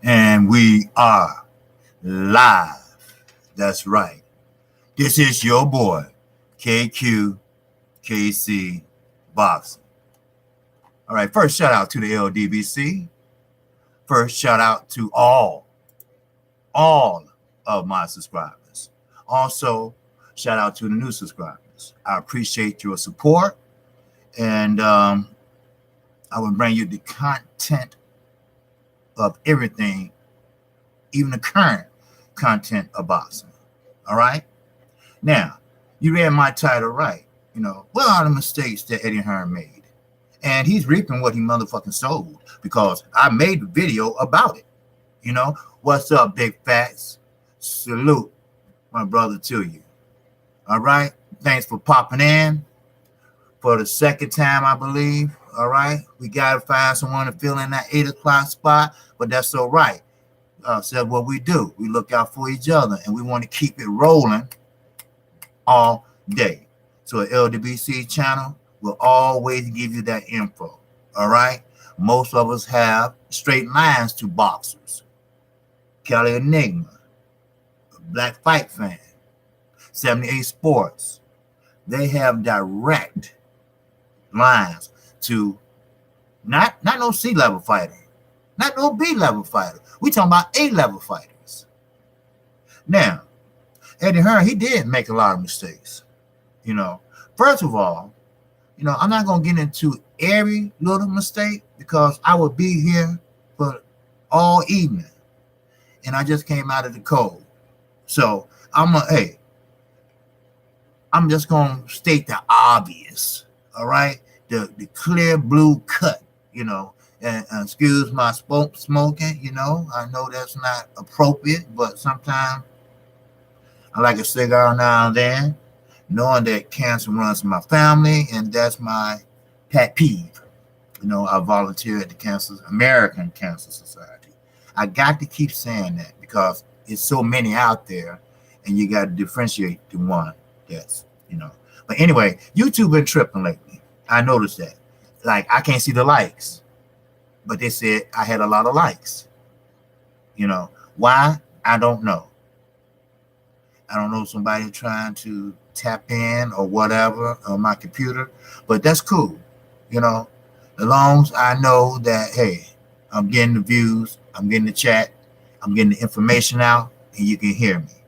And we are live. That's right. This is your boy, Kqkc Boxing. All right, first shout out to the LDBC. First shout out to all of my subscribers. Also, shout out to the new subscribers. I appreciate your support, and I will bring you the content of everything, even the current content of boxing. All right. Now, you read my title right. What are the mistakes that Eddie Hearn made? And he's reaping what he motherfucking sold because I made a video about it. What's up, big facts? Salute, my brother, to you. All right. Thanks for popping in for the second time, I believe. All right. We got to find someone to fill in that 8 o'clock spot, but that's all right. Said what we do. We look out for each other, and we want to keep it rolling all day. So an LDBC channel will always give you that info. All right. Most of us have straight lines to boxers. Kelly Enigma, Black Fight Fan, 78 Sports. They have direct lines to not no C-level fighter, not no B-level fighter. We talking about A-level fighters. Now, Eddie Hearn, he did make a lot of mistakes. First of all, I'm not going to get into every little mistake because I will be here for all evening. And I just came out of the cold. So I'm just going to state the obvious, all right? The clear blue cut, and excuse my smoking, I know that's not appropriate, but sometimes I like a cigar now and then, knowing that cancer runs in my family, and that's my pet peeve. I volunteer at the American Cancer Society. I got to keep saying that because it's so many out there, and you got to differentiate the one that's, But anyway, YouTube been tripping lately. I noticed that. Like, I can't see the likes, but they said I had a lot of likes. Why? I don't know. I don't know, somebody trying to tap in or whatever on my computer, but that's cool. As long as I know that, hey, I'm getting the views, I'm getting the chat, I'm getting the information out, and you can hear me.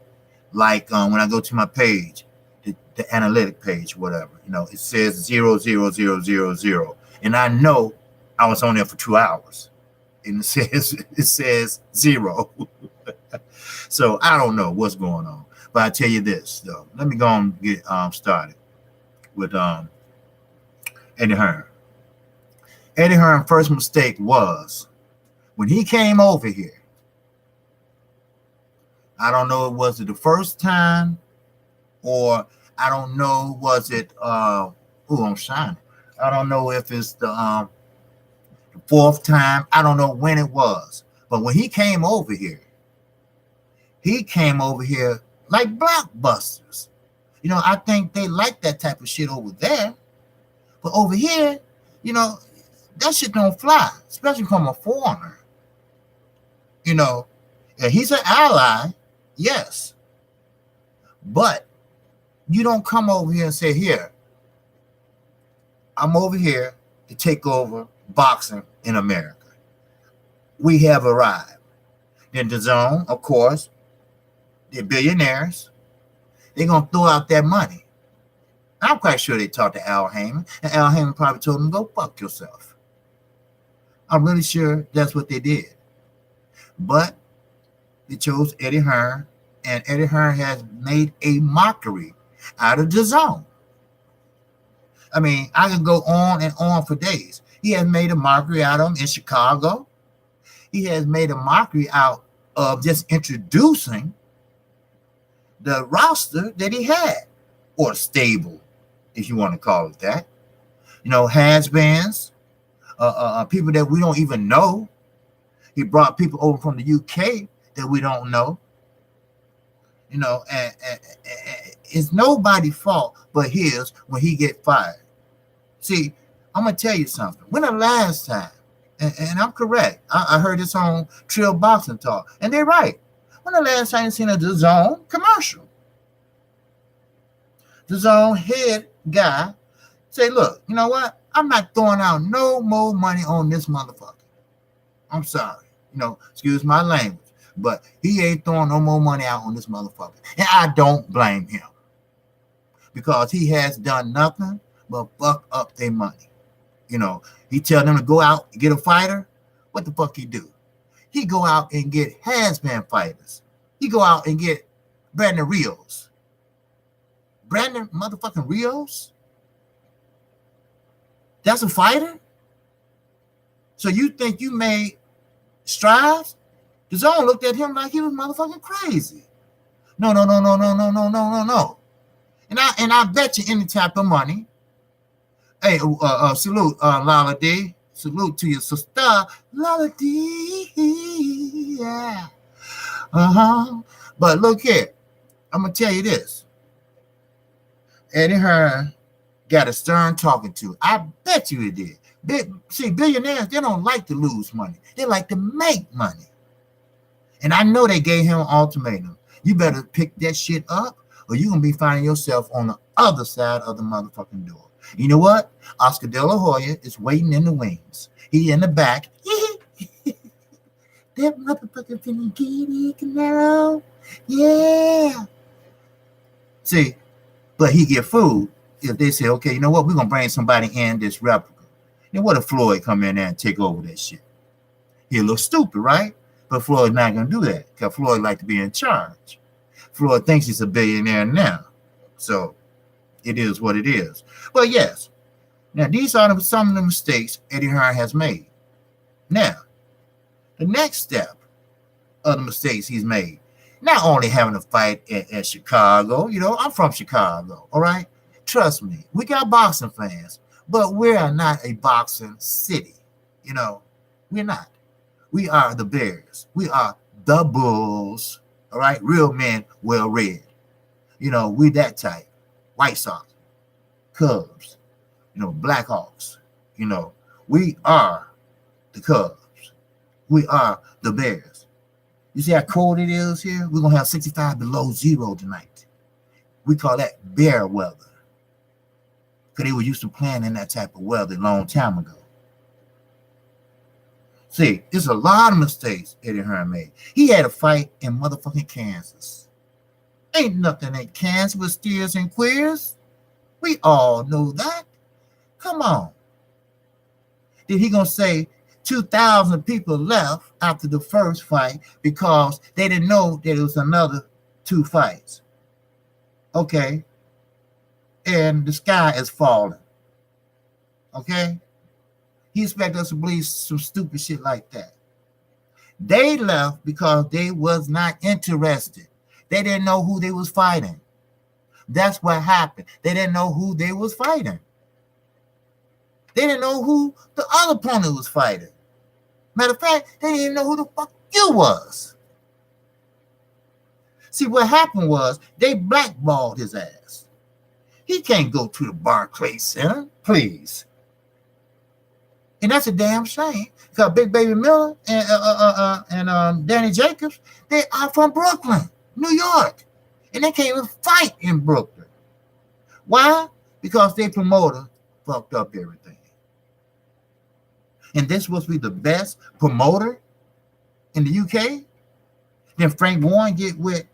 Like when I go to my page, the analytic page, whatever, it says 00000, and I know I was on there for 2 hours, and it says 0. So I don't know what's going on. But I tell you this, though. Let me go and get started with Eddie Hearn. Eddie Hearn's first mistake was when he came over here. I don't know, was it the first time, or I don't know, was it? I'm shining. I don't know if it's the fourth time. I don't know when it was, but when he came over here like blockbusters. I think they like that type of shit over there. But over here, that shit don't fly, especially from a foreigner. And he's an ally, yes. But you don't come over here and say, here, I'm over here to take over boxing in America. We have arrived. Then the zone, of course, they're billionaires. They're going to throw out that money. I'm quite sure they talked to Al Heyman, and Al Heyman probably told them, go fuck yourself. I'm really sure that's what they did. But they chose Eddie Hearn, and Eddie Hearn has made a mockery out of the zone. I mean, I can go on and on for days. He has made a mockery out of him in Chicago. He has made a mockery out of just introducing the roster that he had, or stable, if you want to call it that. Has-beens, people that we don't even know. He brought people over from the UK that we don't know. And it's nobody's fault but his when he get fired. See, I'm going to tell you something. When the last time And I'm correct. I heard this on Trill Boxing Talk, and they're right. When the last time you seen a DAZN commercial? DAZN head guy say, look, you know what? I'm not throwing out no more money on this motherfucker. I'm sorry. Excuse my language. But he ain't throwing no more money out on this motherfucker. And I don't blame him. Because he has done nothing but fuck up their money. He tell them to go out and get a fighter. What the fuck he do? He go out and get has-been fighters. He go out and get Brandon Rios. Brandon motherfucking Rios? That's a fighter? So you think you made strides? DAZN looked at him like he was motherfucking crazy. No. And I bet you any type of money. Hey, salute, Lala D. Salute to your sister, Lala D. Yeah. But look here. I'm going to tell you this. Eddie Hearn got a stern talking to. I bet you it did. Billionaires, they don't like to lose money. They like to make money. And I know they gave him an ultimatum. You better pick that shit up or you're going to be finding yourself on the other side of the motherfucking door. You know what? Oscar De La Hoya is waiting in the wings. He in the back. That motherfucker finna get it, Canelo. Yeah. See, but he get food if they say, okay, you know what? We're going to bring somebody in this replica. Then what if Floyd come in there and take over that shit? He'll look stupid, right? But Floyd's not going to do that because Floyd like to be in charge. Floyd thinks he's a billionaire now. So it is what it is. But yes, now these are some of the mistakes Eddie Hearn has made. Now, the next step of the mistakes he's made, not only having a fight at Chicago, I'm from Chicago, all right? Trust me, we got boxing fans, but we are not a boxing city. We're not. We are the Bears. We are the Bulls, all right? Real men, well read. We that type. White Sox, Cubs, Blackhawks. We are the Cubs. We are the Bears. You see how cold it is here? We're going to have 65 below zero tonight. We call that bear weather. Because they were used to playing in that type of weather a long time ago. See, there's a lot of mistakes Eddie Hearn made. He had a fight in motherfucking Kansas. Ain't nothing in Kansas with steers and queers. We all know that. Come on. Did he gonna say 2,000 people left after the first fight because they didn't know that it was another 2 fights? Okay. And the sky is falling. Okay. He expects us to believe some stupid shit like that. They left because they was not interested. They didn't know who they was fighting. That's what happened. They didn't know who they was fighting. They didn't know who the other opponent was fighting. Matter of fact, they didn't even know who the fuck you was. See, what happened was they blackballed his ass. He can't go to the Barclays Center, please. And that's a damn shame. Because Big Baby Miller and Danny Jacobs, they are from Brooklyn, New York. And they can't even fight in Brooklyn. Why? Because their promoter fucked up everything. And this was be the best promoter in the UK. Then Frank Warren get with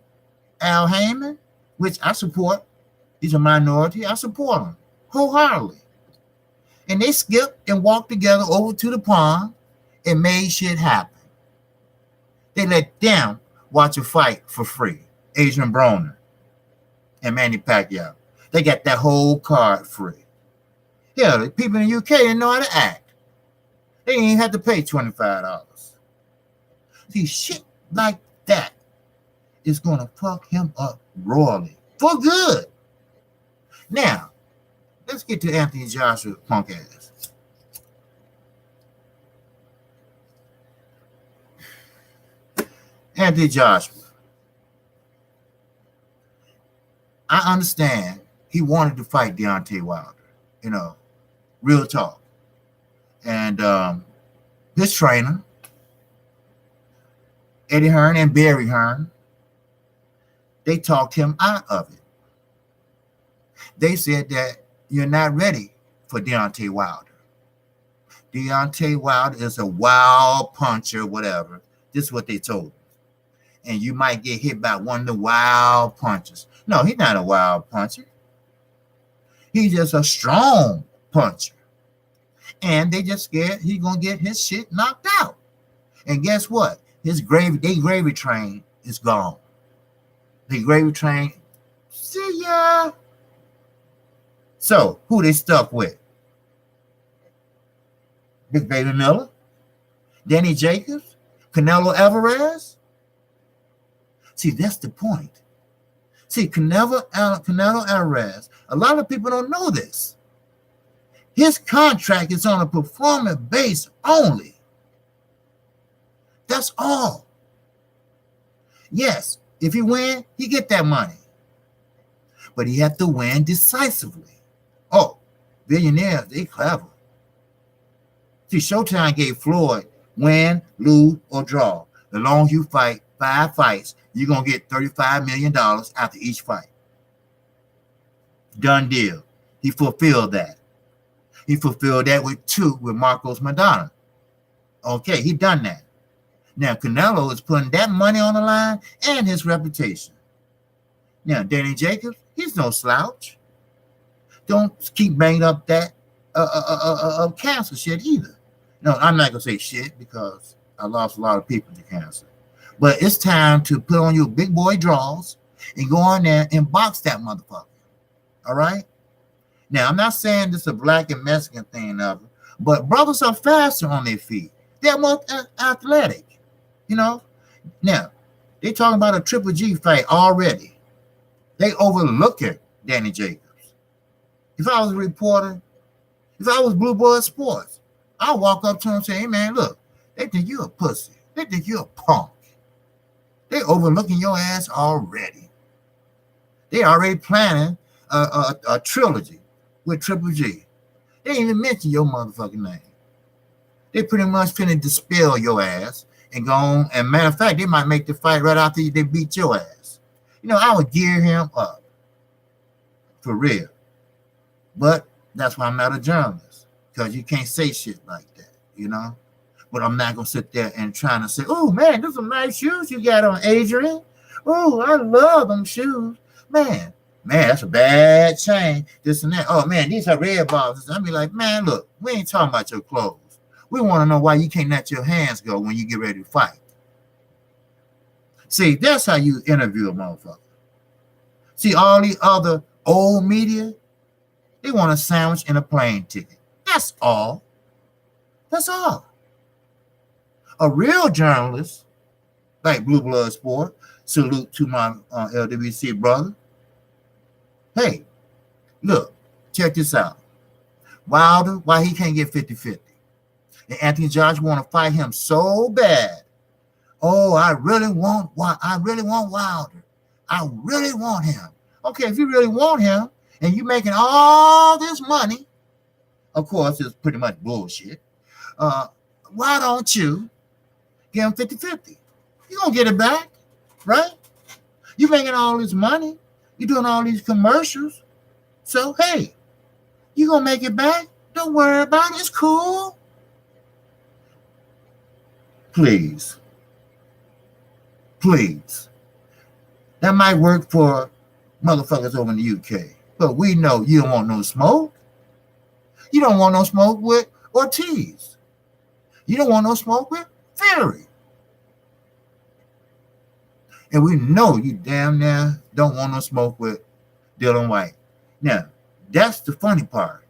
Al Heyman, which I support. He's a minority. I support him wholeheartedly. And they skipped and walked together over to the pond and made shit happen. They let them watch a fight for free. Adrian Broner and Manny Pacquiao. They got that whole card free. Yeah, the people in the UK didn't know how to act. They didn't even have to pay $25. See, shit like that is going to fuck him up royally. For good. Now, let's get to Anthony Joshua punk ass. Anthony Joshua. I understand he wanted to fight Deontay Wilder. Real talk. And his trainer, Eddie Hearn and Barry Hearn, they talked him out of it. They said that you're not ready for Deontay Wilder. Deontay Wilder is a wild puncher, whatever. This is what they told him. And you might get hit by one of the wild punches. No, he's not a wild puncher. He's just a strong puncher. And they just scared he's going to get his shit knocked out. And guess what? His gravy train is gone. The gravy train, see ya. So, who they stuck with? Big Baby Miller? Danny Jacobs? Canelo Alvarez? See, that's the point. See, Canelo Alvarez, a lot of people don't know this. His contract is on a performance base only. That's all. Yes, if he win, he get that money. But he have to win decisively. Oh, billionaires, they clever. See, Showtime gave Floyd win, lose, or draw. The longer you fight 5 fights, you're going to get $35 million after each fight. Done deal. He fulfilled that. He fulfilled that with 2 with Marcos Maidana. Okay, he done that. Now, Canelo is putting that money on the line and his reputation. Now, Danny Jacobs, he's no slouch. Don't keep banging up that cancer shit either. No, I'm not going to say shit because I lost a lot of people to cancer. But it's time to put on your big boy draws and go on there and box that motherfucker. All right? Now, I'm not saying this is a black and Mexican thing, but brothers are faster on their feet. They're more athletic. You know, now they talking about a Triple G fight already. They overlooking Danny Jacobs. If I was a reporter, if I was Blue Blood Sports, I'll walk up to him and say, hey man, look, they think you're a pussy. They think you're a punk. They overlooking your ass already. They already planning a trilogy with Triple G. They ain't even mention your motherfucking name. They pretty much finna dispel your ass and go on. And matter of fact, they might make the fight right after they beat your ass. You know, I would gear him up. For real. But that's why I'm not a journalist. Because you can't say shit like that, you know? But I'm not going to sit there and trying to say, oh, man, those some nice shoes you got on, Adrian. Oh, I love them shoes. Man, that's a bad chain. This and that. Oh, man, these are red balls. I'll be like, man, look, we ain't talking about your clothes. We want to know why you can't let your hands go when you get ready to fight. See, that's how you interview a motherfucker. See, all the other old media, they want a sandwich and a plane ticket. That's all. That's all. A real journalist, like Blue Blood Sport, salute to my LWC brother. Hey, look, check this out. Wilder, why he can't get 50-50? And Anthony Joshua want to fight him so bad. Oh, I really want Wilder. I really want him. Okay, if you really want him and you're making all this money, of course, it's pretty much bullshit. Why don't you give him 50-50? You're going to get it back, right? You're making all this money. You're doing all these commercials. So, hey, you're going to make it back. Don't worry about it. It's cool. Please. That might work for motherfuckers over in the UK. But we know you don't want no smoke. You don't want no smoke with Ortiz. You don't want no smoke with Fury. And we know you damn near don't want no smoke with Dylan White. Now, that's the funny part.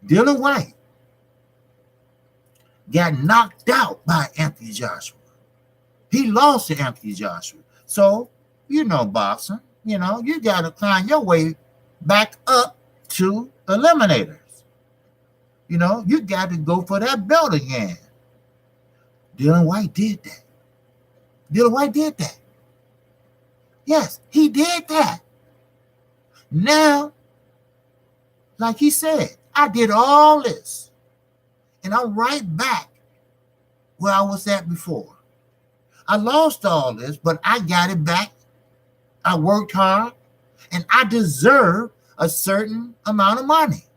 Dylan White got knocked out by Anthony Joshua. He lost to Anthony Joshua. So, you know, boxing, you know, you got to climb your way back up to eliminators. You know, you got to go for that belt again. Dylan White did that. Yes, he did that. Now, like he said, I did all this. And I'm right back where I was at before. I lost all this, but I got it back. I worked hard, and I deserve a certain amount of money.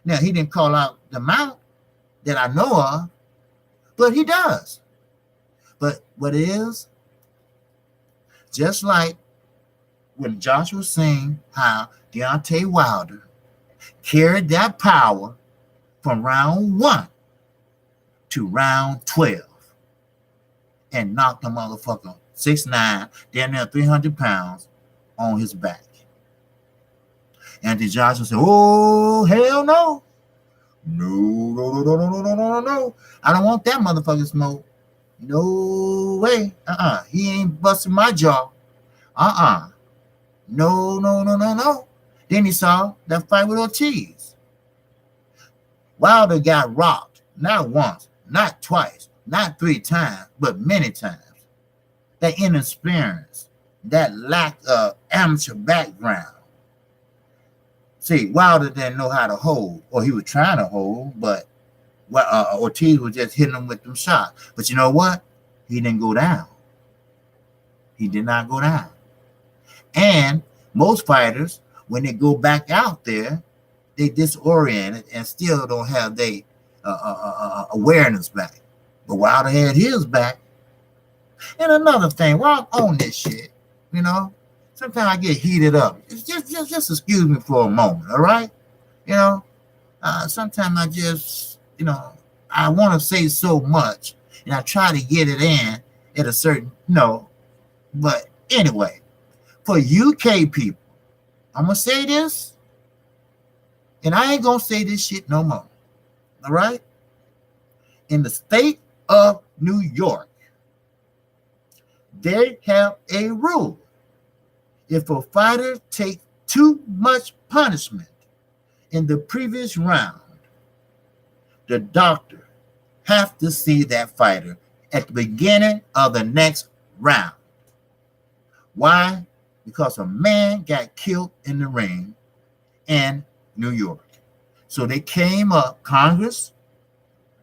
Now, he didn't call out the amount that I know of, but he does. But what it is, just like when Joshua was saying how Deontay Wilder carried that power from round 1 to round 12 and knocked the motherfucker 6'9", damn near 300 pounds on his back. Anthony Joshua said, oh, hell no. No. I don't want that motherfucking smoke. No way. He ain't busting my jaw. No. Then he saw that fight with Ortiz. Wilder got rocked, not once, not twice, not 3 times, but many times. That inexperience, that lack of amateur background. See, Wilder didn't know how to hold, or he was trying to hold, but Ortiz was just hitting him with them shots. But you know what? He didn't go down. He did not go down. And most fighters, when they go back out there, they disoriented and still don't have their awareness back. But Wilder had his back. And another thing, while I'm on this shit, you know, sometimes I get heated up. Just excuse me for a moment, all right? You know, sometimes I just, you know, I want to say so much, and I try to get it in at a certain, but anyway, for UK people, I'm going to say this, and I ain't going to say this shit no more, all right? In the state of New York, they have a rule. If a fighter takes too much punishment in the previous round, the doctor has to see that fighter at the beginning of the next round. Why? Because a man got killed in the ring in New York. So they came up, Congress,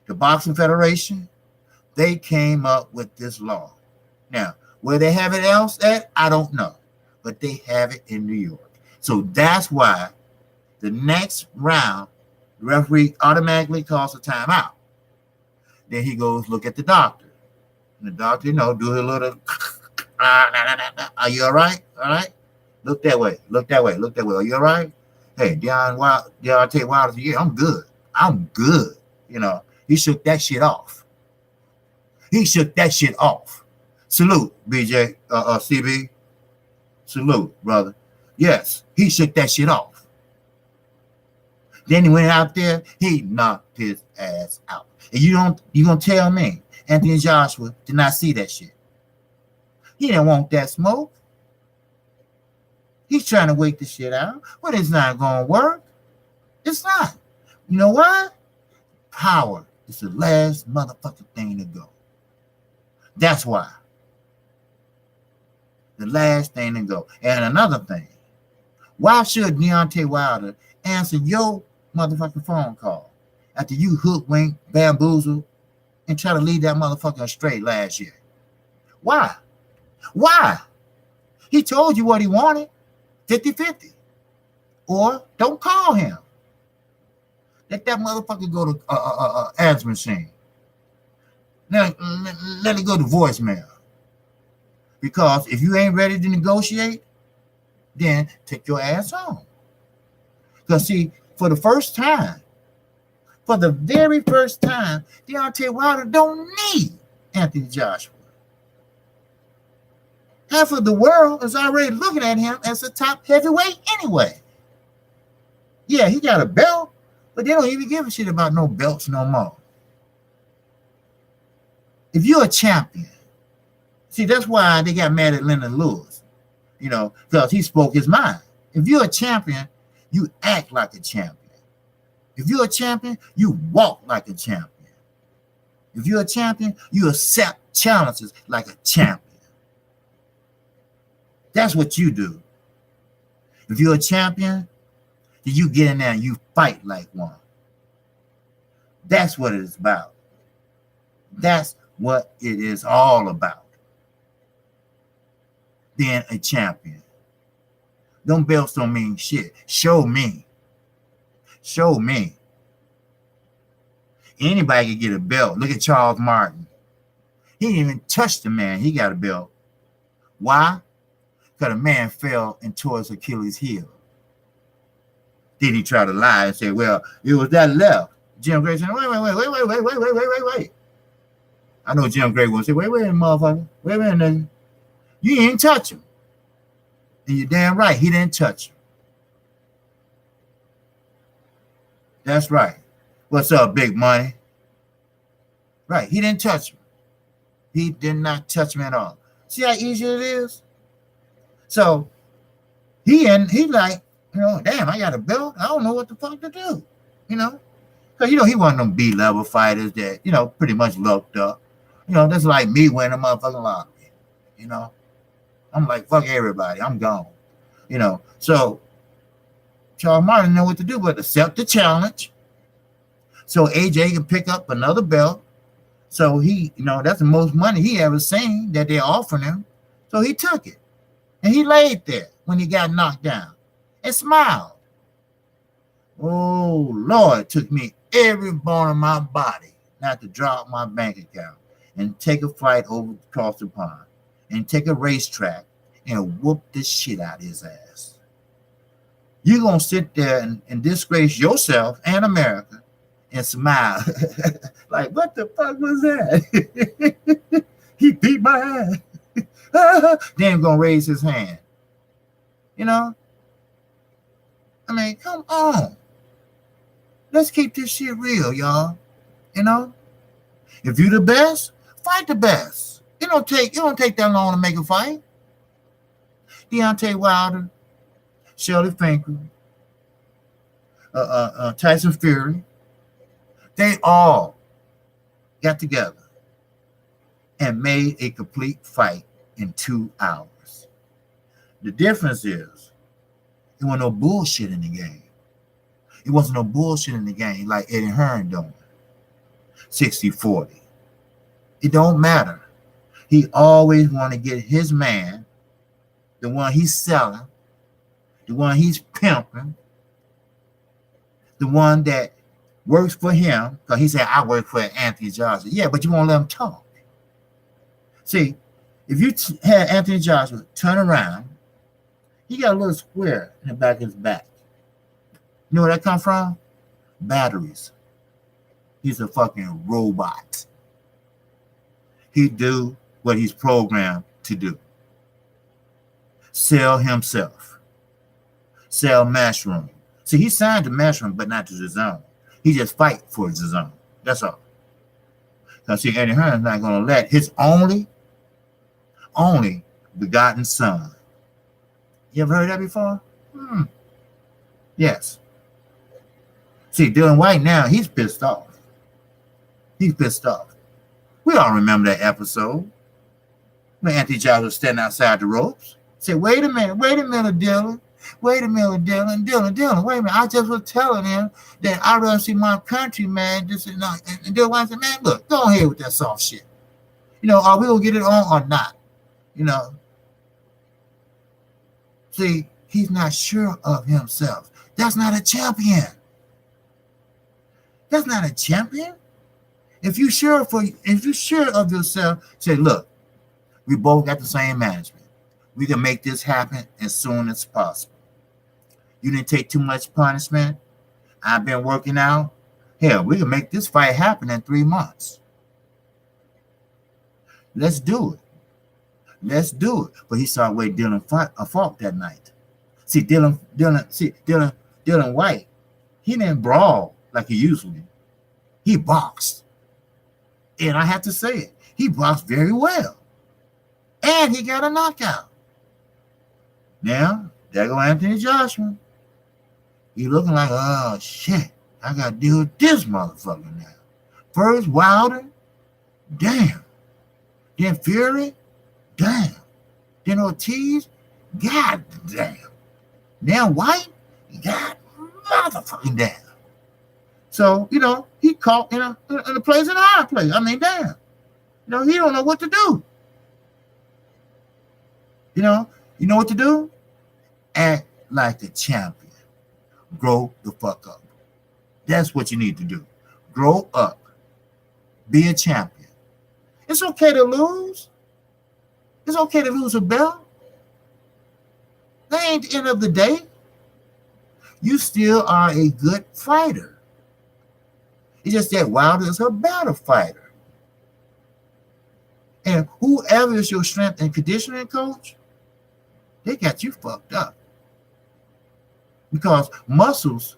the Boxing Federation, they came up with this law. Now, where they have it else at, I don't know. But they have it in New York. So that's why the next round, the referee automatically calls a timeout. Then he goes look at the doctor. And the doctor, do a little, are you all right? All right? Look that way. Are you all right? Hey, Deontay Wilder said, yeah, I'm good. He shook that shit off. Salute, BJ, CB. Salute, brother. Yes, he shook that shit off. Then he went out there, he knocked his ass out. And you gonna tell me Anthony Joshua did not see that shit? He didn't want that smoke. He's trying to wait the shit out, but it's not gonna work. It's not. You know why? Power is the last motherfucking thing to go. That's why. The last thing to go. And another thing, why should Deontay Wilder answer your motherfucking phone call after you hoodwink, bamboozle, and try to lead that motherfucker astray last year? Why? He told you what he wanted, 50-50. Or don't call him. Let that motherfucker go to answer machine. Let it go to voicemail. Because if you ain't ready to negotiate, then take your ass home. Because see, for the very first time, Deontay Wilder don't need Anthony Joshua. Half of the world is already looking at him as a top heavyweight anyway. Yeah, he got a belt, but they don't even give a shit about no belts no more. If you're a champion, see, that's why they got mad at Leonard Lewis, because he spoke his mind. If you're a champion, you act like a champion. If you're a champion, you walk like a champion. If you're a champion, you accept challenges like a champion. That's what you do. If you're a champion, then you get in there and you fight like one. That's what it is about. That's what it is all about. Being a champion. Them belts don't mean shit. Show me. Show me. Anybody can get a belt. Look at Charles Martin. He didn't even touch the man. He got a belt. Why? Because the man fell and tore his Achilles heel. Then he tried to lie and say, well, it was that left. Jim Gray said, wait. I know Jim Gray will say, wait, motherfucker. Wait a minute, nigga. You didn't touch him. And you're damn right, he didn't touch him. That's right. What's up, big money? Right, he didn't touch him. He did not touch him at all. See how easy it is? So he like, damn, I got a belt. I don't know what the fuck to do, Because, he one of them B-level fighters that, pretty much looked up. That's like me winning a motherfucking lottery, I'm like, fuck everybody. I'm gone, So Charles Martin didn't know what to do but accept the challenge. So AJ can pick up another belt. So he, that's the most money he ever seen that they're offering him. So he took it. And he laid there when he got knocked down and smiled. Oh, Lord, it took me every bone in my body not to drop my bank account and take a flight over across the pond and take a racetrack and whoop the shit out of his ass. You're going to sit there and disgrace yourself and America and smile. Like, what the fuck was that? He beat my ass. Then going to raise his hand. I mean, come on. Let's keep this shit real, y'all. If you the best, fight the best. It don't take that long to make a fight. Deontay Wilder, Shelly Finkel, Tyson Fury, they all got together and made a complete fight in 2 hours. The difference is, there wasn't no bullshit in the game. It wasn't no bullshit in the game like Eddie Hearn doing. 60-40. It don't matter. He always want to get his man, the one he's selling, the one he's pimping, the one that works for him, because he said, I work for Anthony Joshua. Yeah, but you won't let him talk. See, if you had Anthony Joshua turn around, he got a little square in the back of his back. You know where that come from? Batteries. He's a fucking robot. He do what he's programmed to do. Sell himself. Sell mushroom. See, he signed to mushroom, but not to his own. He just fight for his own. That's all. Because see, Eddie Hearn is not going to let his only begotten son. You ever heard that before? Yes. See, Dylan White now, he's pissed off. He's pissed off. We all remember that episode when Anthony Joshua was standing outside the ropes. Say, wait a minute, Dylan. Wait a minute, Dylan, wait a minute. I just was telling him that I'd rather see my country, man. This and that. And Dylan White said, man, look, go ahead with that soft shit. Are we going to get it on or not? See, he's not sure of himself. That's not a champion. That's not a champion. If you're sure of yourself, say, look, we both got the same management. We can make this happen as soon as possible. You didn't take too much punishment. I've been working out. Hell, we can make this fight happen in 3 months. Let's do it. But he saw where Dylan fought that night. See, Dylan White, he didn't brawl like he usually. He boxed. And I have to say it, he boxed very well. And he got a knockout. Now, there go Anthony Joshua. He looking like, oh shit, I gotta deal with this motherfucker now. First Wilder, damn. Then Fury, damn. Then Ortiz, god damn. Now White, god motherfucking damn. So, he caught in a place in a hard place. I mean, damn. He don't know what to do. You know what to do? Act like a champion. Grow the fuck up. That's what you need to do. Grow up. Be a champion. It's okay to lose. It's okay to lose a belt. That ain't the end of the day. You still are a good fighter. It's just that Wilder is a better fighter. And whoever is your strength and conditioning coach, they got you fucked up. Because muscles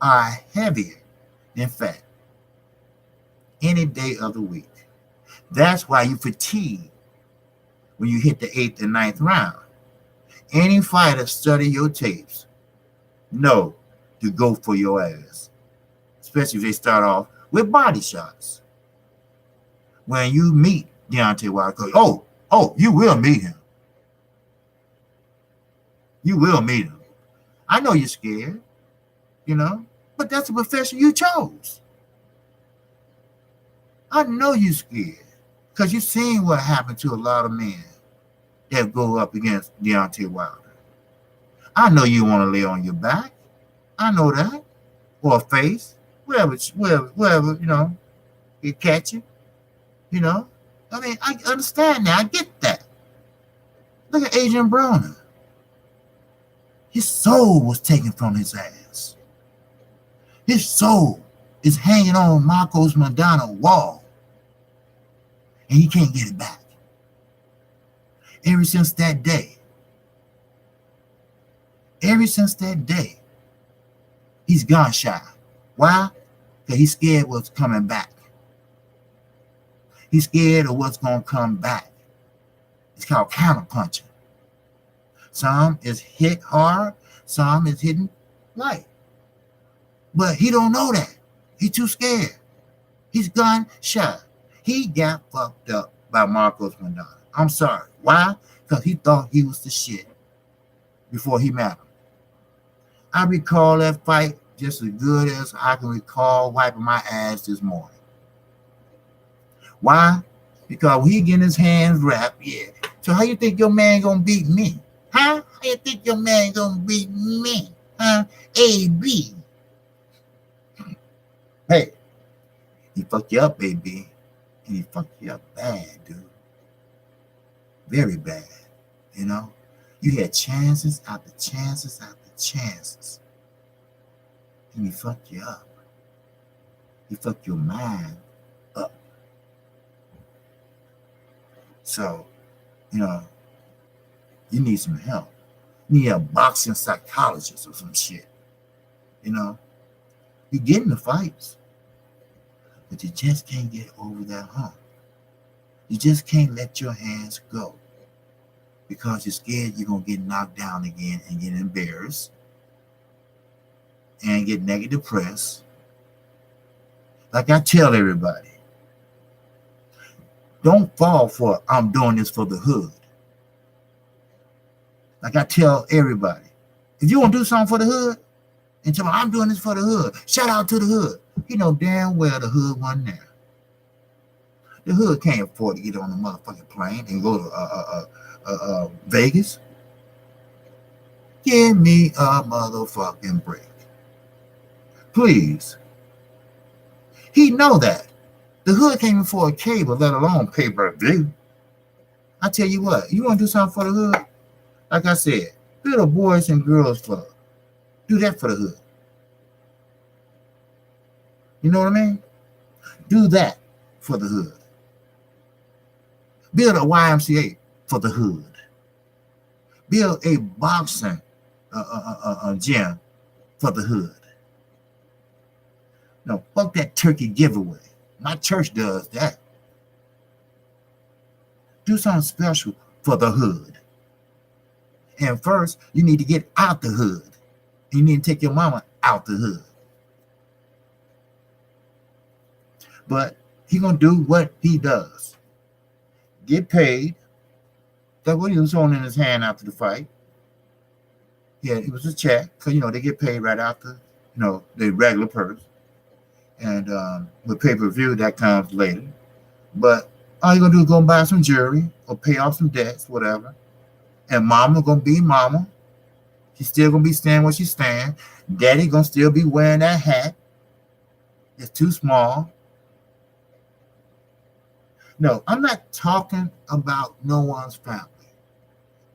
are heavier than fat any day of the week. That's why you fatigue when you hit the 8th and 9th round. Any fighter study your tapes know to go for your ass, especially if they start off with body shots. When you meet Deontay Wilder, you will meet him. You will meet him. I know you're scared, but that's the profession you chose. I know you're scared because you've seen what happened to a lot of men that go up against Deontay Wilder. I know you want to lay on your back. I know that. Or face, wherever, you catch you. I understand now. I get that. Look at Adrian Broner. His soul was taken from his ass. His soul is hanging on Marcos Madonna's wall. And he can't get it back. Ever since that day, he's gun shy. Why? Because he's scared what's coming back. He's scared of what's going to come back. It's called counterpunching. Some is hit hard, some is hitting light. But he don't know that. He's too scared. He's gun shy. He got fucked up by Marcos Madonna. I'm sorry. Why? Because he thought he was the shit before he met him. I recall that fight just as good as I can recall wiping my ass this morning. Why? Because when he getting his hands wrapped, yeah. So how you think your man gonna beat me? Huh? How you think your man gonna beat me? Huh? AB. Hey, he fucked you up, baby. And he fucked you up bad, dude. Very bad. You had chances after chances after chances. And he fucked you up. He fucked your mind up. So, you need some help. You need a boxing psychologist or some shit. You get in the fights, but you just can't get over that hump. You just can't let your hands go because you're scared you're going to get knocked down again and get embarrassed and get negative press. Like I tell everybody, don't fall for I'm doing this for the hood. Like I tell everybody, if you want to do something for the hood, and tell me I'm doing this for the hood, shout out to the hood. You know damn well the hood wasn't there. The hood can't afford to get on a motherfucking plane and go to Vegas. Give me a motherfucking break. Please. He know that. The hood can't afford cable, let alone pay-per-view. I tell you what, you want to do something for the hood? Like I said, build a Boys and Girls Club. Do that for the hood. You know what I mean? Do that for the hood. Build a YMCA for the hood. Build a boxing gym for the hood. No, fuck that turkey giveaway. My church does that. Do something special for the hood. And first, you need to get out the hood. You need to take your mama out the hood. But he gonna do what he does. Get paid. That's what he was holding in his hand after the fight. Yeah, it was a check, because they get paid right after, the regular purse. And with pay-per-view, that comes later. But all you're going to do is go and buy some jewelry or pay off some debts, whatever. And mama going to be mama. She's still going to be staying where she's staying. Daddy going to still be wearing that hat. It's too small. No, I'm not talking about no one's family.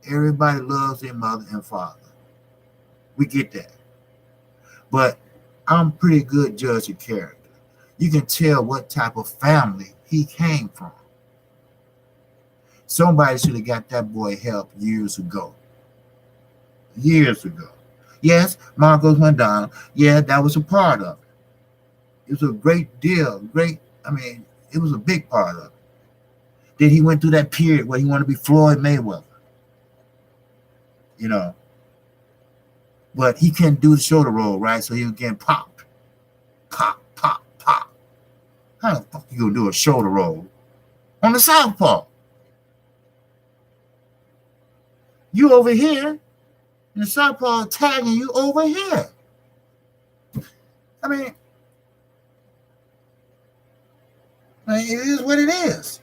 Everybody loves their mother and father. We get that. But I'm pretty good judge of character. You can tell what type of family he came from. Somebody should have got that boy help years ago. Years ago. Yes, Marcos went down. Yeah, that was a part of it. It was a great deal. It was a big part of it. Then he went through that period where he wanted to be Floyd Mayweather. You know. But he couldn't do the shoulder roll, right? So he was getting popped. Pop, pop, pop. How the fuck you gonna do a shoulder roll on the southpaw? You over here, and the southpaw tagging you over here. I mean, it is what it is.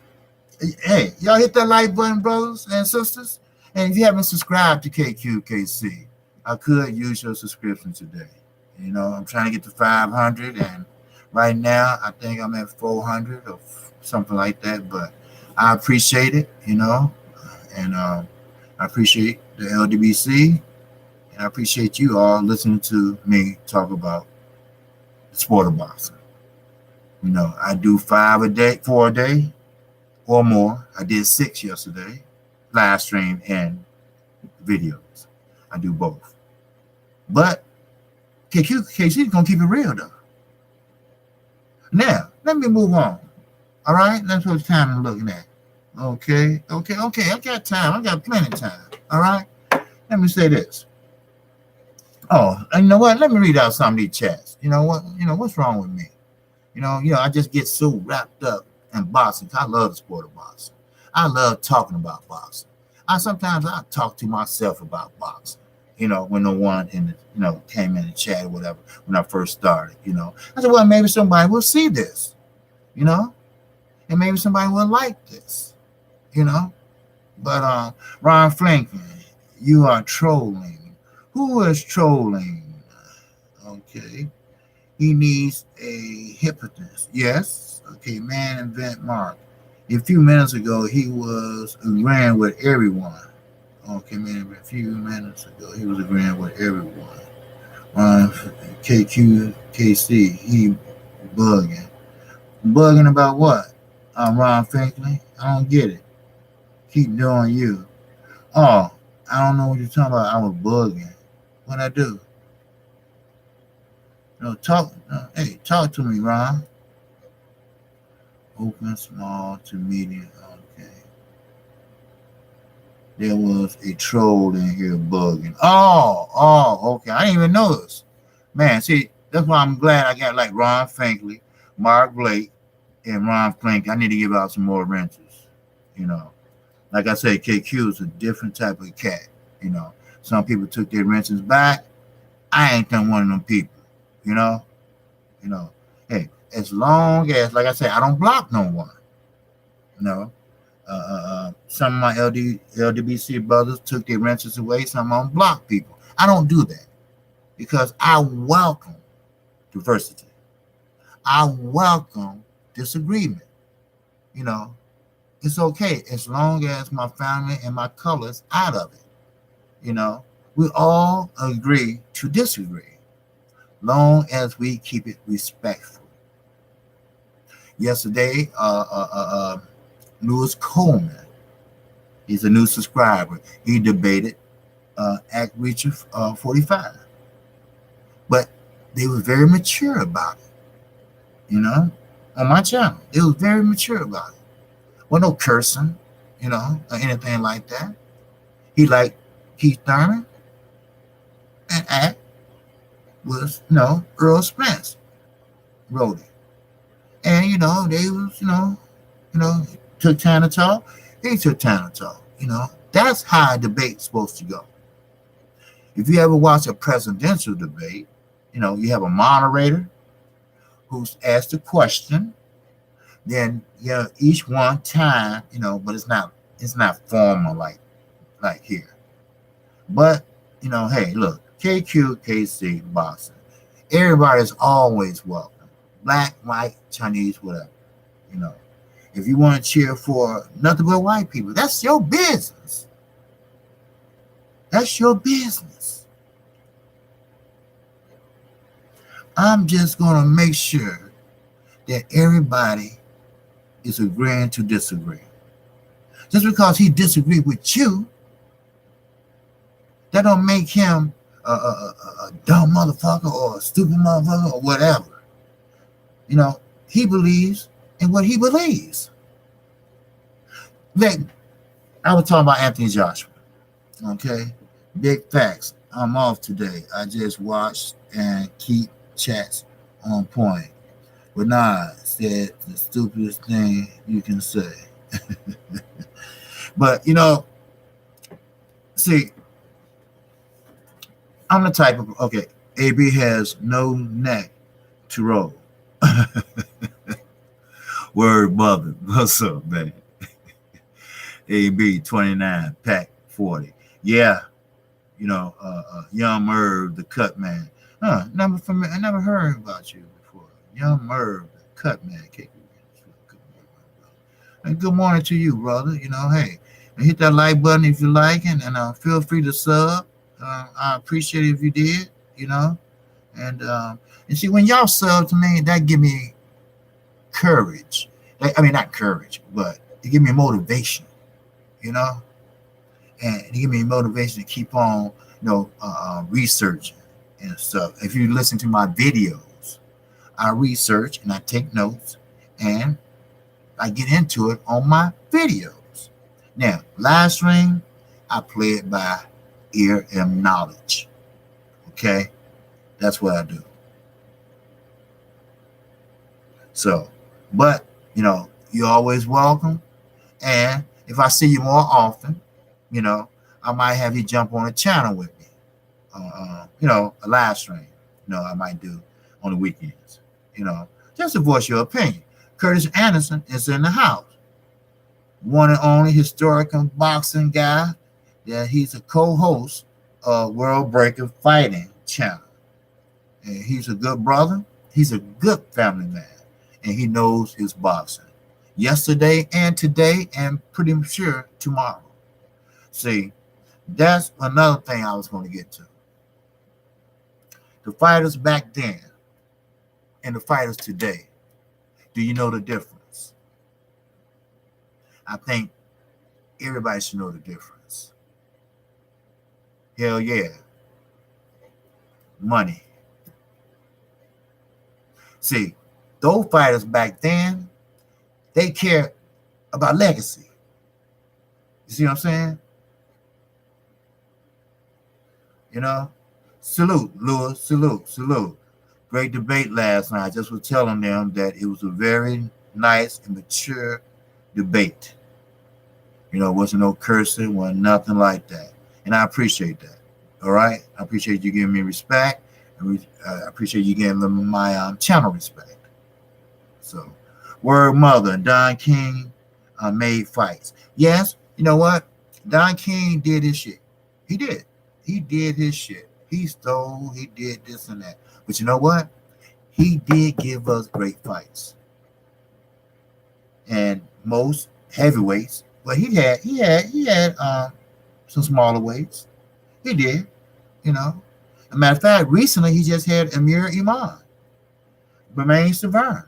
Hey, y'all hit that like button, brothers and sisters. And if you haven't subscribed to Kqkc, I could use your subscription today. You know, I'm trying to get to 500, and right now I think I'm at 400 or something like that. But I appreciate it, you know, and I appreciate the LDBC, and I appreciate you all listening to me talk about the sport of boxing. You know, I do 4 a day, or more. I did 6 yesterday, live stream and videos. I do both. But Kqkc is going to keep it real, though. Now, let me move on. All right? That's what time I'm looking at. Okay. I got time. I got plenty of time. All right? Let me say this. Oh, and you know what? Let me read out some of these chats. You know what? You know, what's wrong with me? You know, I just get so wrapped up in boxing. I love the sport of boxing. I love talking about boxing. Sometimes I talk to myself about boxing. You know, when no one came in the chat or whatever, when I first started, you know. I said, well, maybe somebody will see this, you know, and maybe somebody will like this, you know. But Ron Franklin, you are trolling. Who is trolling? Okay. He needs a hypnotist. Yes. Okay, man invent Mark. A few minutes ago, he was agreeing with everyone. Okay, man, a few minutes ago, he was agreeing with everyone. Kqkc, he bugging. Bugging about what? Ron Finkley? I don't get it. Keep doing you. Oh, I don't know what you're talking about. I was bugging. What'd I do? No, talk to me, Ron. Open, small to medium. Okay. There was a troll in here bugging. Oh, okay. I didn't even notice. Man, see, that's why I'm glad I got like Ron Finkley, Mark Blake, and Ron Flink. I need to give out some more renters. You know, like I said, KQ is a different type of cat. You know, some people took their renters back. I ain't done one of them people. You know, hey, as long as, like I said, I don't block no one. You know, some of my LDBC brothers took their renters away. Some of them block people. I don't do that because I welcome diversity. I welcome disagreement. You know, it's okay as long as my family and my colors out of it. You know, we all agree to disagree. Long as we keep it respectful. Yesterday, Lewis Coleman, he's a new subscriber. He debated Act Reacher 45. But they were very mature about it. You know, on my channel, they were very mature about it. Well, no cursing, you know, or anything like that. He liked Keith Thurman and Act was, Earl Spence wrote it. And, they was, took time to talk. They took time to talk, That's how a debate's supposed to go. If you ever watch a presidential debate, you have a moderator who's asked the question. Then each one time, but it's not formal like here. But hey, look, Kqkc boxing. Everybody is always welcome. Black, white, Chinese, whatever. If you want to cheer for nothing but white people, that's your business. That's your business. I'm just going to make sure that everybody is agreeing to disagree. Just because he disagreed with you, that don't make him a dumb motherfucker or a stupid motherfucker or whatever. He believes in what he believes. I was talking about Anthony Joshua. Okay? Big facts. I'm off today. I just watched and keep chats on point. Bernard said the stupidest thing you can say. But, see, I'm the type of, okay, AB has no neck to roll. Word mother. What's up, man? AB 29, pack 40. Yeah, Young Merv, the cut man. I never heard about you before. Young Merv, the cut man. And good morning to you, brother. Hey, hit that like button if you like, and feel free to sub. I appreciate it if you did, And see, when y'all sub to me, that give me courage. Not courage, but it give me motivation, and it give me motivation to keep on, researching and stuff. If you listen to my videos, I research and I take notes and I get into it on my videos. Now, live stream, I play it by ear and knowledge. Okay? That's what I do. So, but, you're always welcome. And if I see you more often, I might have you jump on a channel with me. A live stream, I might do on the weekends, just to voice your opinion. Curtis Anderson is in the house. One and only historical boxing guy. Yeah, he's a co-host of World Breaker Fighting channel. And he's a good brother. He's a good family man. And he knows his boxing. Yesterday and today and pretty sure tomorrow. See, that's another thing I was going to get to. The fighters back then and the fighters today. Do you know the difference? I think everybody should know the difference. Hell yeah. Money. See, those fighters back then, they care about legacy. You see what I'm saying? Salute, Lewis, salute. Great debate last night. I just was telling them that it was a very nice and mature debate. Wasn't no cursing, wasn't nothing like that. And I appreciate that. All right? I appreciate you giving me respect. And I appreciate you giving my channel respect. So, Word Mother, Don King made fights. Yes, you know what? Don King did his shit. He did. He did his shit. He stole, he did this and that. But you know what? He did give us great fights. And most heavyweights, but he had some smaller weights. He did, As a matter of fact, recently he just had Amir Iman, Bermain Severn.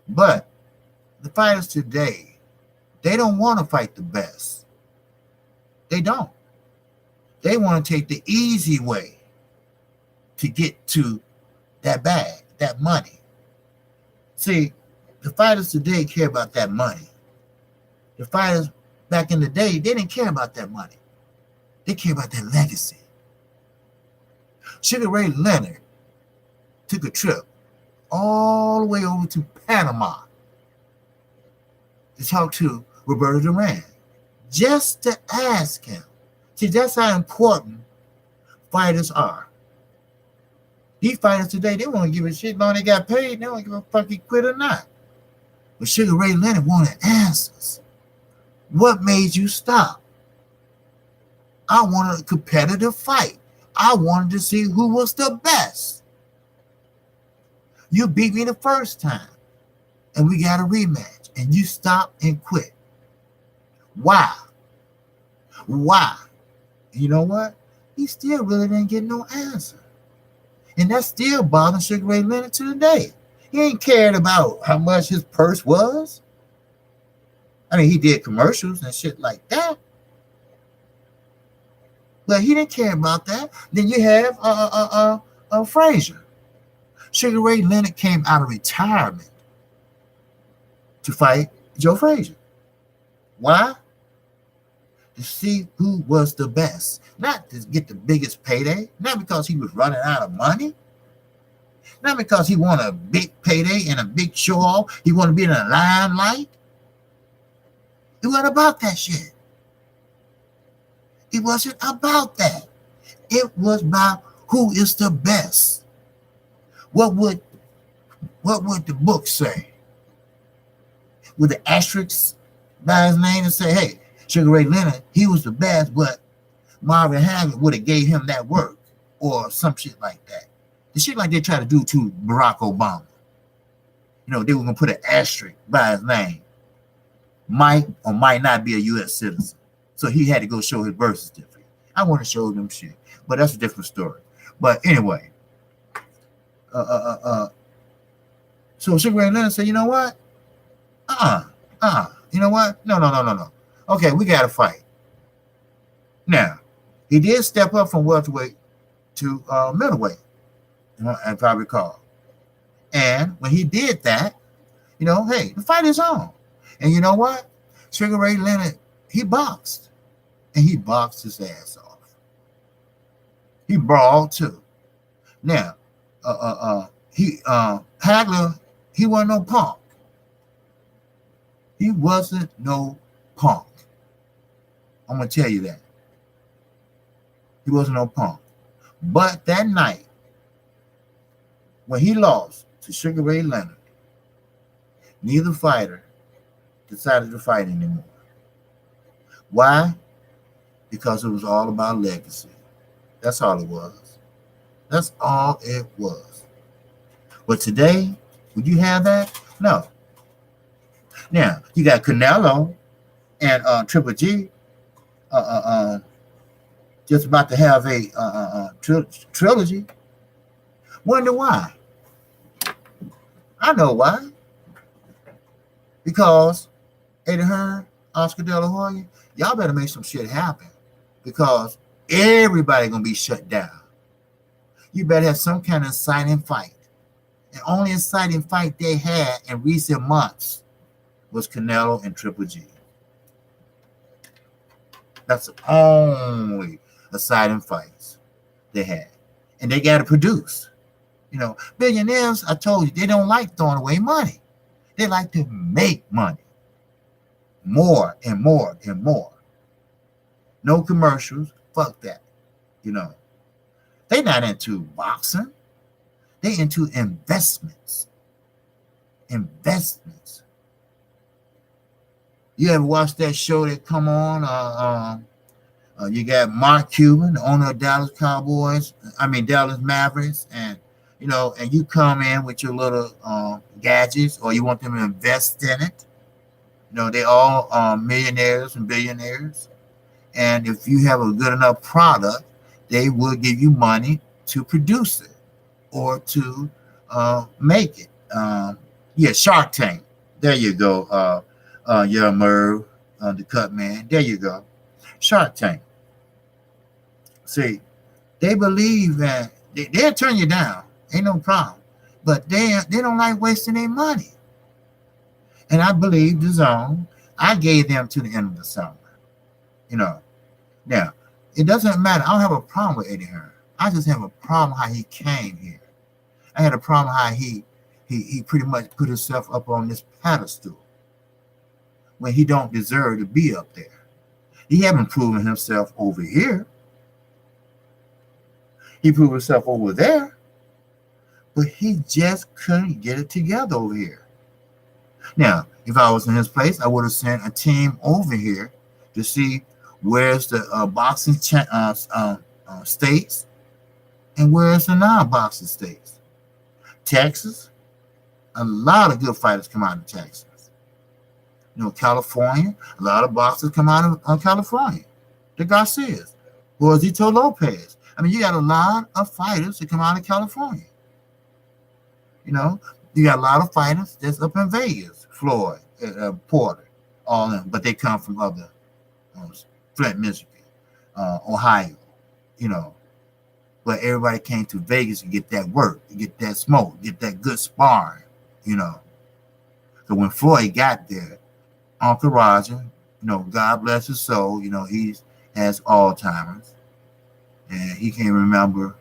But the fighters today, they don't want to fight the best. They don't. They want to take the easy way to get to that bag, that money. See, the fighters today care about that money. The fighters back in the day, they didn't care about that money. They care about their legacy. Sugar Ray Leonard took a trip all the way over to Panama to talk to Roberto Duran, just to ask him. See, that's how important fighters are. These fighters today, they won't give a shit long they got paid. They don't give a fuck he quit or not. But Sugar Ray Leonard wanted answers. What made you stop? I wanted a competitive fight. I wanted to see who was the best. You beat me the first time, and we got a rematch, and you stopped and quit. Why? Why? You know what? He still really didn't get no answer. And that still bothers Sugar Ray Leonard to the day. He ain't cared about how much his purse was. I mean, he did commercials and shit like that. But he didn't care about that. Then you have Frazier. Sugar Ray Leonard came out of retirement to fight Joe Frazier. Why? To see who was the best. Not to get the biggest payday. Not because he was running out of money. Not because he wanted a big payday and a big show off. He wanted to be in the limelight. It wasn't about that shit. It wasn't about that. It was about who is the best. What would the book say? Would the asterisk by his name and say, hey, Sugar Ray Leonard, he was the best, but marrionhanson would have gave him that work or some shit like that. The shit like they try to do to Barack Obama. You know, they were going to put an asterisk by his name. Might or might not be a U.S. citizen. So he had to go show his birth certificate. I want to show them shit, but that's a different story. But anyway, so Sugar Ray Leonard said, you know what? You know what? No. Okay, we got to fight. Now, he did step up from welterweight to middleweight, if I recall. And when he did that, you know, hey, the fight is on. And you know what? Sugar Ray Leonard, he boxed. And he boxed his ass off. He brawled too. Now, Hagler, he wasn't no punk. He wasn't no punk. I'm gonna tell you that. He wasn't no punk. But that night, when he lost to Sugar Ray Leonard, neither fighter decided to fight anymore. Why? Because it was all about legacy. That's all it was. That's all it was. But today, would you have that? No. Now, you got Canelo and Triple G just about to have a trilogy. Wonder why? I know why. Because Eddie Hearn, Oscar De La Hoya, y'all better make some shit happen. Because everybody gonna be shut down. You better have some kind of exciting fight. The only exciting fight they had in recent months was Canelo and Triple G. That's the only exciting fights they had. And they got to produce. You know, billionaires, I told you, they don't like throwing away money. They like to make money. More and more and more. No commercials. Fuck that. You know. They're not into boxing. They're into investments. Investments. You ever watch that show that come on? You got Mark Cuban, the owner of Dallas Mavericks, and you know, and you come in with your little gadgets, or you want them to invest in it. You know, they all millionaires and billionaires, and if you have a good enough product, they will give you money to produce it or to make it. Yeah, Shark Tank. There you go. Yeah, Merv, the cut man. There you go. Shark Tank. See, they believe that they'll turn you down. Ain't no problem. But they don't like wasting their money. And I believe the zone, I gave them to the end of the summer. You know. Now, it doesn't matter. I don't have a problem with Eddie Hearn. I just have a problem how he came here. I had a problem how he pretty much put himself up on this pedestal when he don't deserve to be up there. He haven't proven himself over here. He proved himself over there. But he just couldn't get it together over here. Now, if I was in his place, I would have sent a team over here to see where's the boxing states and where's the non-boxing states. Texas, a lot of good fighters come out of Texas. California, a lot of boxers come out of California. The Garcias, Juanito Lopez. I mean, you got a lot of fighters that come out of California. You got a lot of fighters that's up in Vegas, Floyd, Porter, all them, but they come from other, Flint, Michigan, Ohio, But everybody came to Vegas to get that work, to get that smoke, get that good sparring, So when Floyd got there, Uncle Roger, God bless his soul, he has Alzheimer's, and he can't remember,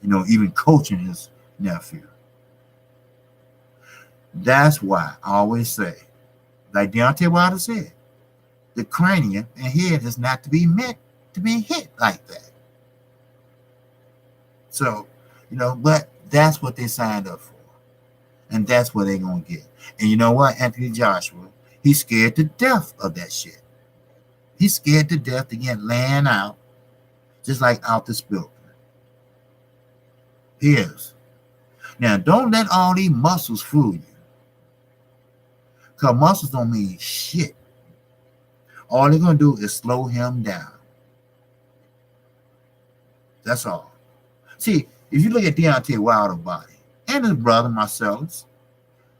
even coaching his nephew. That's why I always say, like Deontay Wilder said, the cranium and head is not to be meant to be hit like that. So, but that's what they signed up for. And that's what they're going to get. And you know what, Anthony Joshua, he's scared to death of that shit. He's scared to death to get laying out, just like out the Spilker. He is. Now, don't let all these muscles fool you. Because muscles don't mean shit. All they're going to do is slow him down. That's all. See, if you look at Deontay Wilder's body and his brother Marcellus,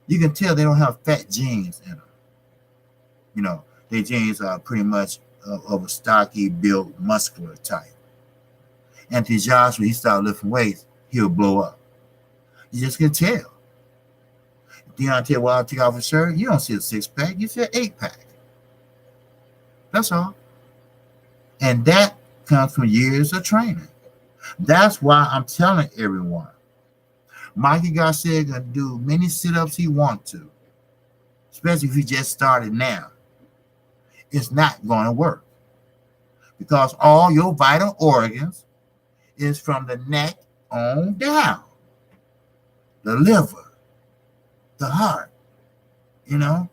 you can tell they don't have fat genes in them. Their genes are pretty much of a stocky, built, muscular type. Anthony Joshua, he started lifting weights, he'll blow up. You just can tell. Deontay Wilder take off his shirt, you don't see a 6-pack, you see an 8-pack. That's all. And that comes from years of training. That's why I'm telling everyone, Mikey Garcia gonna do many sit-ups he wants to, especially if he just started now. It's not going to work because all your vital organs is from the neck on down. The liver, the heart, the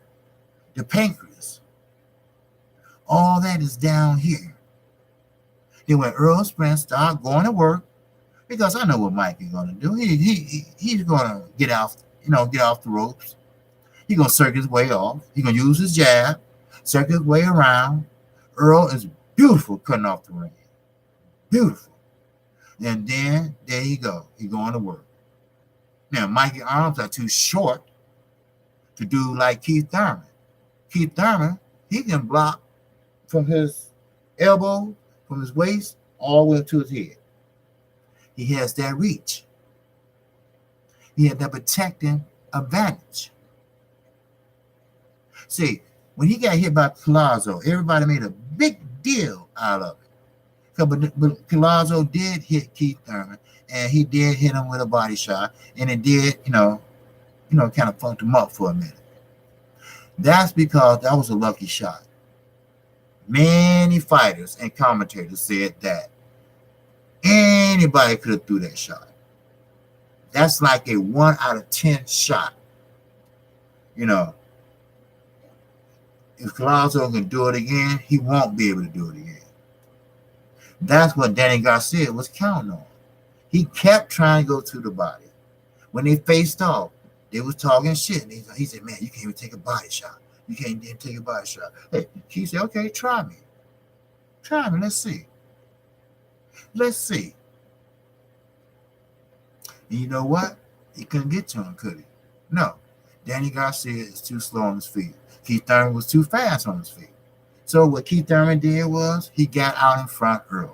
pancreas. All that is down here. Then when Earl Spence start going to work, because I know what Mike is going to do. He's going to get off the ropes. He's going to circle his way off. He's going to use his jab, circle his way around. Earl is beautiful cutting off the ring. Beautiful. And then there you go. He's going to work. Now, Mikey's arms are too short to do like Keith Thurman. Keith Thurman, he can block from his elbow, from his waist, all the way up to his head. He has that reach. He has that protecting advantage. See, when he got hit by Kqkc, everybody made a big deal out of it. But Kqkc did hit Keith Thurman, and he did hit him with a body shot, and it did, kind of funked him up for a minute. That's because that was a lucky shot. Many fighters and commentators said that anybody could have threw that shot. That's like a 1 out of 10 shot. If Kqkc can do it again, he won't be able to do it again. That's what Danny Garcia was counting on. He kept trying to go to the body. When they faced off, they was talking shit. And he said, man, you can't even take a body shot. You can't even take a body shot. Hey, he said, okay, try me. Try me. Let's see. Let's see. And you know what? He couldn't get to him, could he? No. Danny Garcia is too slow on his feet. Keith Thurman was too fast on his feet. So what Keith Thurman did was he got out in front early.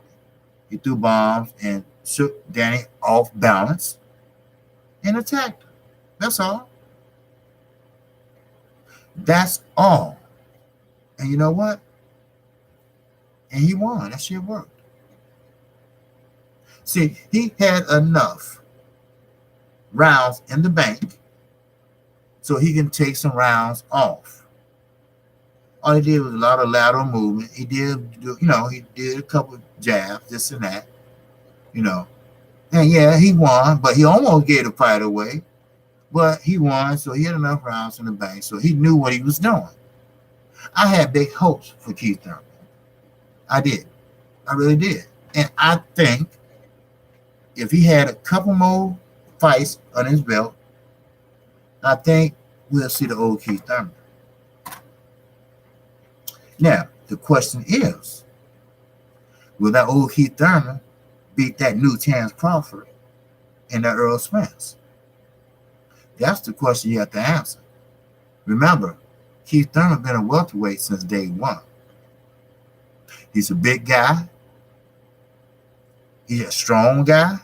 He threw bombs and shook Danny off balance and attacked him. That's all. That's all. And you know what? And he won. That shit worked. See, he had enough rounds in the bank so he can take some rounds off. All he did was a lot of lateral movement. He did, he did a couple of jabs, this and that, And yeah, he won, but he almost gave the fight away. But he won, so he had enough rounds in the bank, so he knew what he was doing. I had big hopes for Keith Thurman. I did. I really did. And I think if he had a couple more fights on his belt, I think we'll see the old Keith Thurman. Now, the question is, will that old Keith Thurman beat that new Terrence Crawford and that Earl Spence? That's the question you have to answer. Remember, Keith Thurman been a welterweight since day one. He's a big guy. He's a strong guy.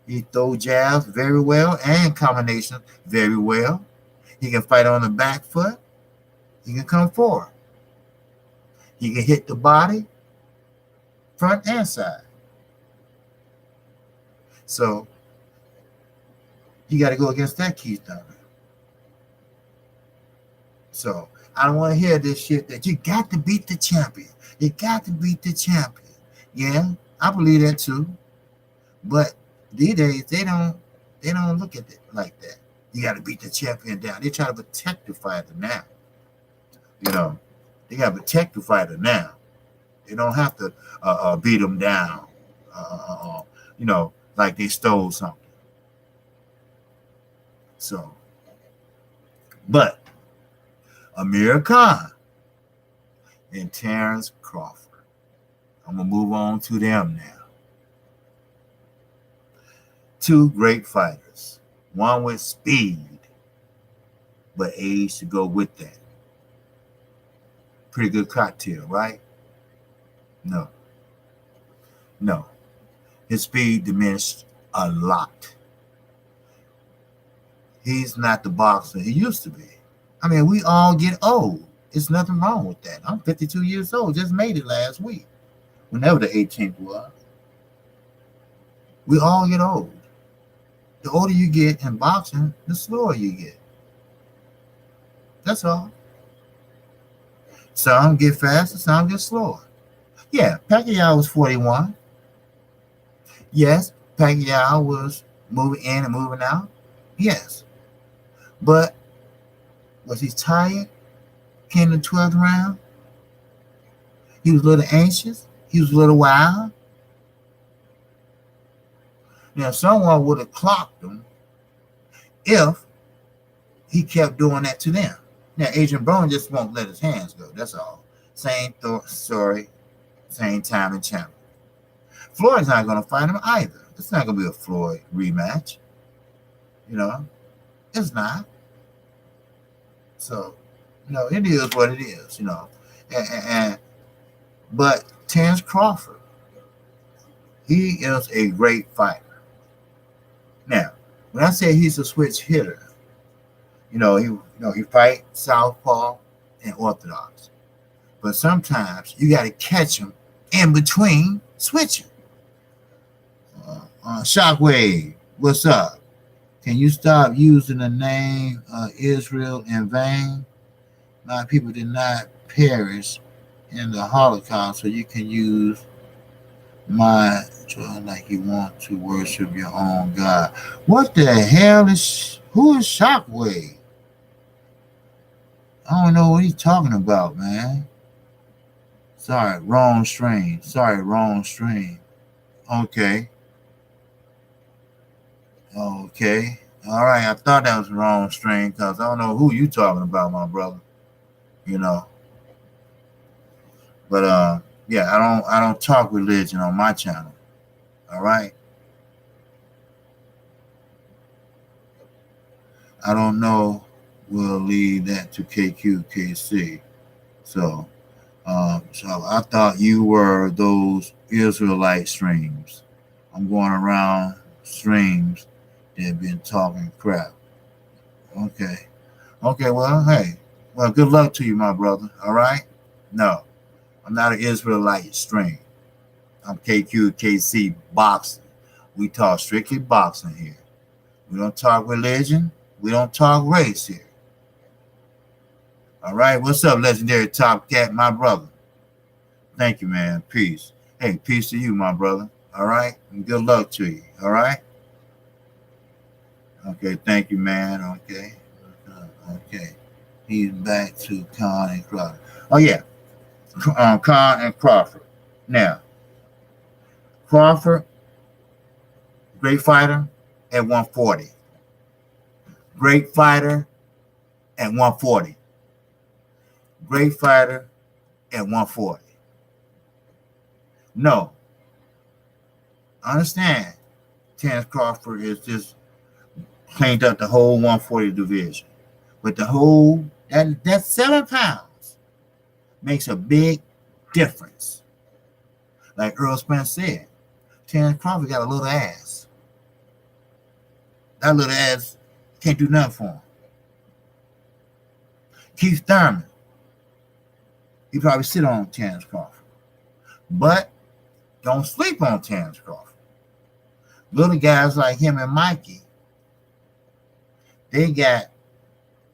He throws jabs very well and combinations very well. He can fight on the back foot. He can come forward. He can hit the body, front and side. So you got to go against that Keith Thurman. So I don't want to hear this shit that you got to beat the champion. You got to beat the champion. Yeah, I believe that too. But these days they don't look at it like that. You got to beat the champion down. They try to protect the fighter now. You know, they got to protect the fighter now. They don't have to beat them down. You know, like they stole something. So, but Amir Khan and Terrence Crawford. I'm going to move on to them now. Two great fighters. One with speed, but age to go with that. Pretty good cocktail, right? No. His speed diminished a lot. He's not the boxer he used to be. I mean, we all get old. There's nothing wrong with that. I'm 52 years old. Just made it last week. Whenever the 18th was. We all get old. The older you get in boxing, the slower you get. That's all. Some get faster, some get slower. Yeah, Pacquiao was 41. Yes, Pacquiao was moving in and moving out. Yes. But was he tired? Came to the 12th round? He was a little anxious. He was a little wild. Now, someone would have clocked him if he kept doing that to them. Now, Adrian Broner just won't let his hands go. That's all. Same story, same time and champion. Floyd's not going to fight him either. It's not going to be a Floyd rematch. You know, it's not. So, you know, it is what it is, you know. But Terrence Crawford, he is a great fighter. Now, when I say he's a switch hitter, he fights southpaw and orthodox. But sometimes you got to catch him in between switching. Shockwave, what's up? Can you stop using the name Israel in vain? My people did not perish in the Holocaust, so you can use my children like you want to worship your own God. What the hell is, who is Shockwave? I don't know what he's talking about, man. Sorry, wrong stream. Okay. All right, I thought that was the wrong stream because I don't know who you talking about, my brother. You know. But yeah, I don't talk religion on my channel. All right. I don't know. We'll leave that to Kqkc. So I thought you were those Israelite streams. I'm going around streams that have been talking crap. Okay. Well, hey. Well, good luck to you, my brother. All right. No. I'm not an Israelite stream. I'm Kqkc boxing. We talk strictly boxing here. We don't talk religion. We don't talk race here. All right. What's up, legendary Top Cat, my brother? Thank you, man. Peace. Hey, peace to you, my brother. All right. And good luck to you. All right. Okay. Thank you, man. Okay. Okay. He's back to Khan and Crawford. Oh yeah. Khan and Crawford. Now, Crawford, great fighter at 140. Great fighter at 140. Great fighter at 140. No. Understand, Terence Crawford is just cleaned up the whole 140 division. But the whole, that 7 pounds makes a big difference. Like Earl Spence said, Terence Crawford got a little ass. That little ass can't do nothing for him. Keith Thurman, he probably sit on Terence Crawford. But don't sleep on Terence Crawford. Little guys like him and Mikey, they got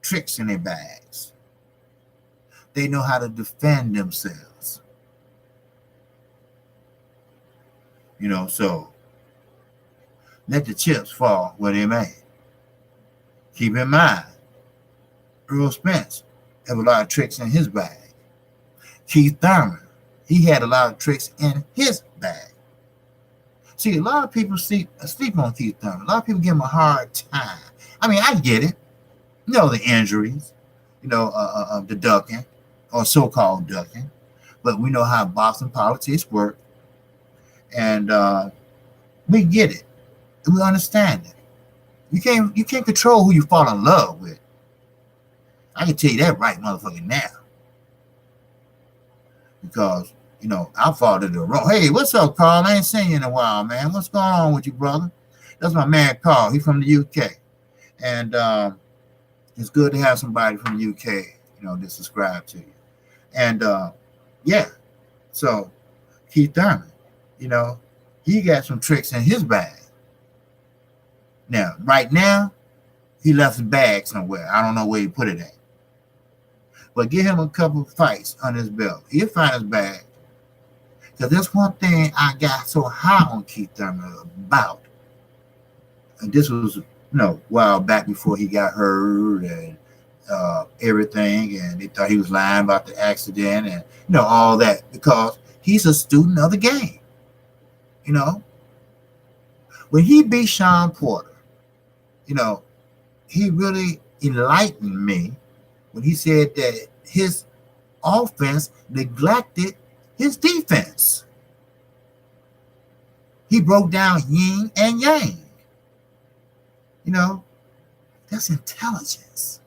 tricks in their bags. They know how to defend themselves. You know, so let the chips fall where they may. Keep in mind, Earl Spence have a lot of tricks in his bag. Keith Thurman, he had a lot of tricks in his bag. See, a lot of people sleep on Keith Thurman. A lot of people give him a hard time. I mean, I get it. You know, the injuries, you know, the ducking, or so-called ducking. But we know how boxing politics work. And we get it. And we understand it. You can't control who you fall in love with. I can tell you that right motherfucking now. Because, you know, I fall to the wrong. Hey, what's up, Carl? I ain't seen you in a while, man. What's going on with you, brother? That's my man, Carl. He's from the UK. And it's good to have somebody from the UK, you know, to subscribe to you. And, yeah. So, Keith Thurman, you know, he got some tricks in his bag. Now, right now, he left his bag somewhere. I don't know where he put it at. But give him a couple of fights on his belt. He'll find his bag. Because that's one thing I got so high on Keith Thurman about. And this was, you know, a while back before he got hurt and everything. And they thought he was lying about the accident and, you know, all that. Because he's a student of the game. You know. When he beat Sean Porter, you know, he really enlightened me when he said that his offense neglected his defense. He broke down yin and yang. You know, that's intelligence.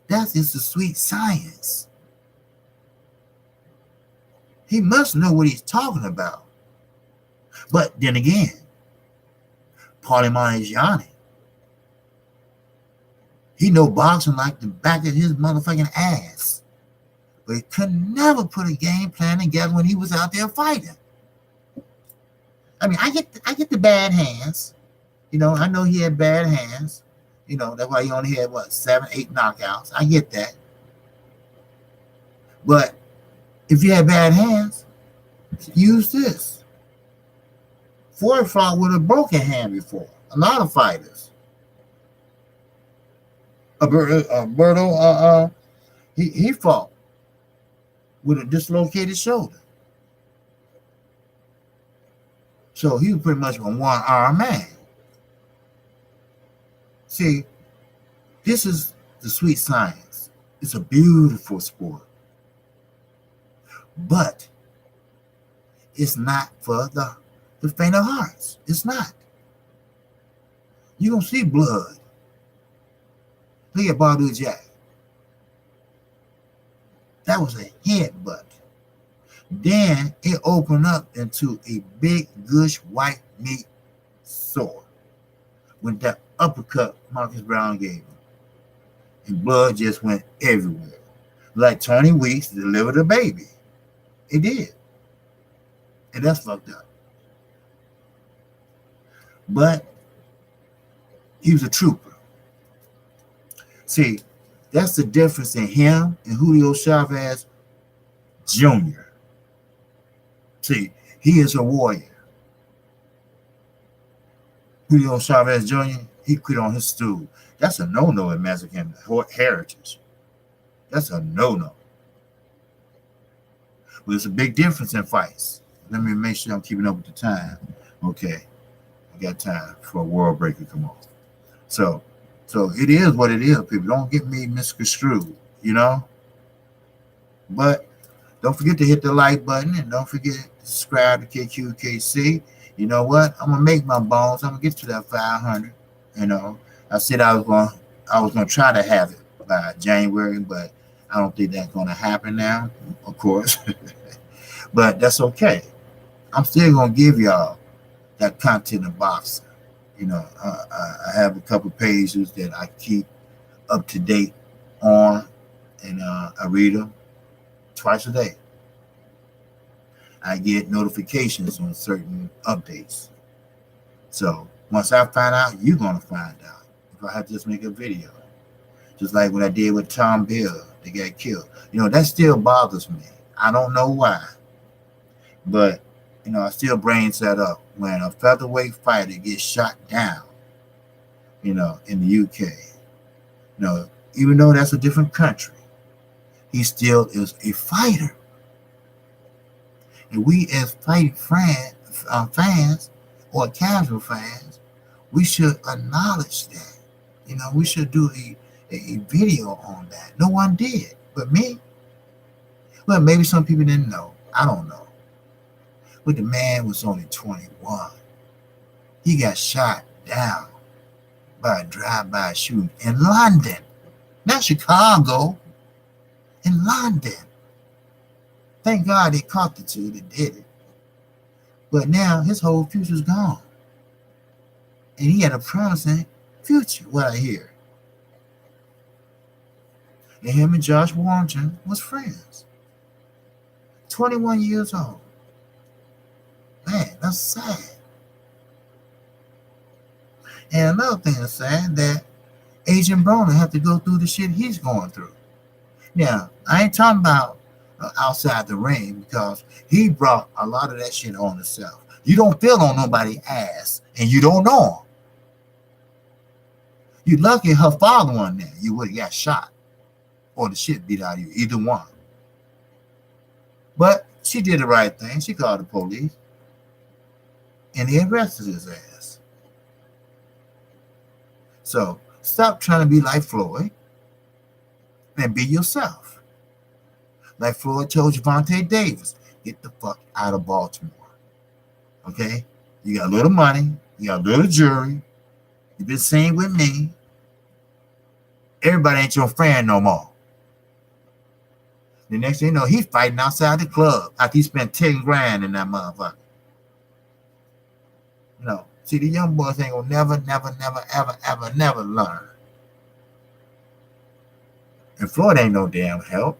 That is the sweet science. He must know what he's talking about. But then again, Paulie Malignani, he know boxing like the back of his motherfucking ass. But he could never put a game plan together when he was out there fighting. I mean, I get the bad hands. You know, I know he had bad hands. You know, that's why he only had, 7, 8 knockouts. I get that. But if you had bad hands, use this. Ford fought with a broken hand before. A lot of fighters. Alberto, he fought with a dislocated shoulder. So he was pretty much a one-arm man. See, this is the sweet science. It's a beautiful sport. But it's not for the faint of hearts. It's not. You're going to see blood. Look at Badu Jack. That was a headbutt. Then it opened up into a big, gush white meat sore when that uppercut Marcus Brown gave him. And blood just went everywhere. Like Tony Weeks delivered a baby. It did. And that's fucked up. But he was a trooper. See, that's the difference in him and Julio Chavez Jr. See, He is a warrior. Julio Chavez Jr., he quit on his stool. That's a no-no in Mexican heritage. That's a no-no. But there's a big difference in fights. Let me make sure I'm keeping up with the time. Okay. I got time for a world breaker come on. So it is what it is, people. Don't get me misconstrued, you know? But don't forget to hit the like button and don't forget to subscribe to Kqkc. You know what? I'm gonna make my bones. I'm gonna get to that 500. You know, I said I was gonna try to have it by January, but I don't think that's gonna happen now, of course. But that's okay. I'm still gonna give y'all that content in boxing. You know, I have a couple pages that I keep up to date on, and I read them twice a day. I get notifications on certain updates. So once I find out, you're gonna find out. If I have to just make a video, just like what I did with Tom Bill, they got killed. You know, that still bothers me. I don't know why, but you know, I still brains that up when a featherweight fighter gets shot down. You know, in the UK. You know, even though that's a different country, he still is a fighter. And we as fighting fans or casual fans, we should acknowledge that. You know, we should do a video on that. No one did but me. Well, maybe some people didn't know. I don't know. But the man was only 21. He got shot down by a drive-by shooting in London. Not Chicago. In London. Thank God they caught the two that did it. But now his whole future's gone. And he had a promising future, what I hear. And him and Josh Warrington was friends. 21 years old. Man, that's sad. And another thing that's sad, that Agent Broner have to go through the shit he's going through. Now, I ain't talking about outside the ring, because he brought a lot of that shit on himself. You don't feel on nobody's ass, and you don't know him. You lucky her father wasn't there. You would have got shot, or the shit beat out of you, either one. But she did the right thing. She called the police, and they arrested his ass. So stop trying to be like Floyd and be yourself. Like Floyd told Javante Davis, get the fuck out of Baltimore. Okay? You got a little money. You got a little jury. You've been seen with me. Everybody ain't your friend no more. The next thing you know, he's fighting outside the club after he spent 10 grand in that motherfucker. You know, see, the young boys ain't gonna never learn. And Floyd ain't no damn help.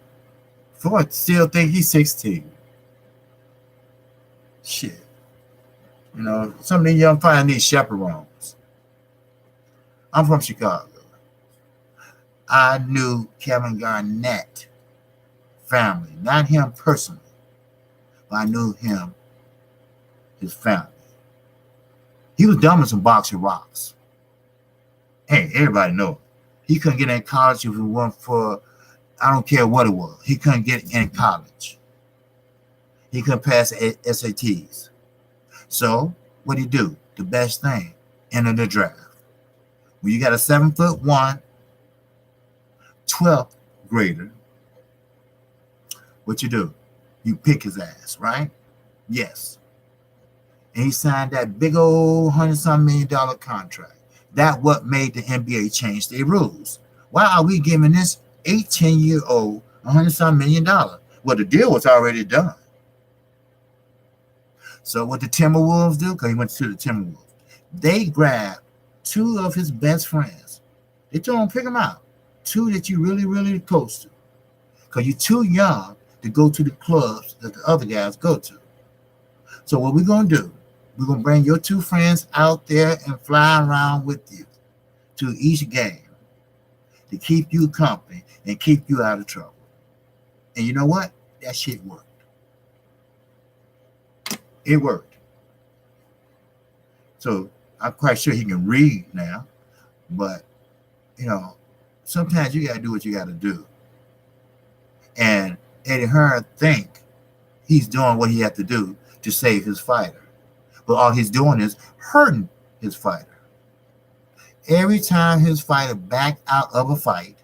Floyd still think he's 16. Shit. You know, some of these young fighters need chaperones. I'm from Chicago. I knew Kevin Garnett family, not him personally, but I knew him, his family. He was dumb as some boxing rocks. Hey, everybody know. He couldn't get in college if it weren't for, I don't care what it was. He couldn't get in college. He couldn't pass SATs. So what did he do? The best thing, enter the draft. When you got a 7'1", 12th grader, what you do? You pick his ass, right? Yes. And he signed that big old $100-some million contract. That what made the NBA change their rules. Why are we giving this 18-year-old $100-some million? Well, the deal was already done. So what the Timberwolves do, because he went to the Timberwolves, they grabbed two of his best friends. They told him, pick them out. Two that you really, really close to. Because you're too young to go to the clubs that the other guys go to. So what we're going to do, we're going to bring your two friends out there and fly around with you to each game to keep you company and keep you out of trouble. And you know what? That shit worked. It worked. So I'm quite sure he can read now, but sometimes you gotta do what you gotta do. And Eddie Hearn think he's doing what he had to do to save his fighter. But all he's doing is hurting his fighter. Every time his fighter backed out of a fight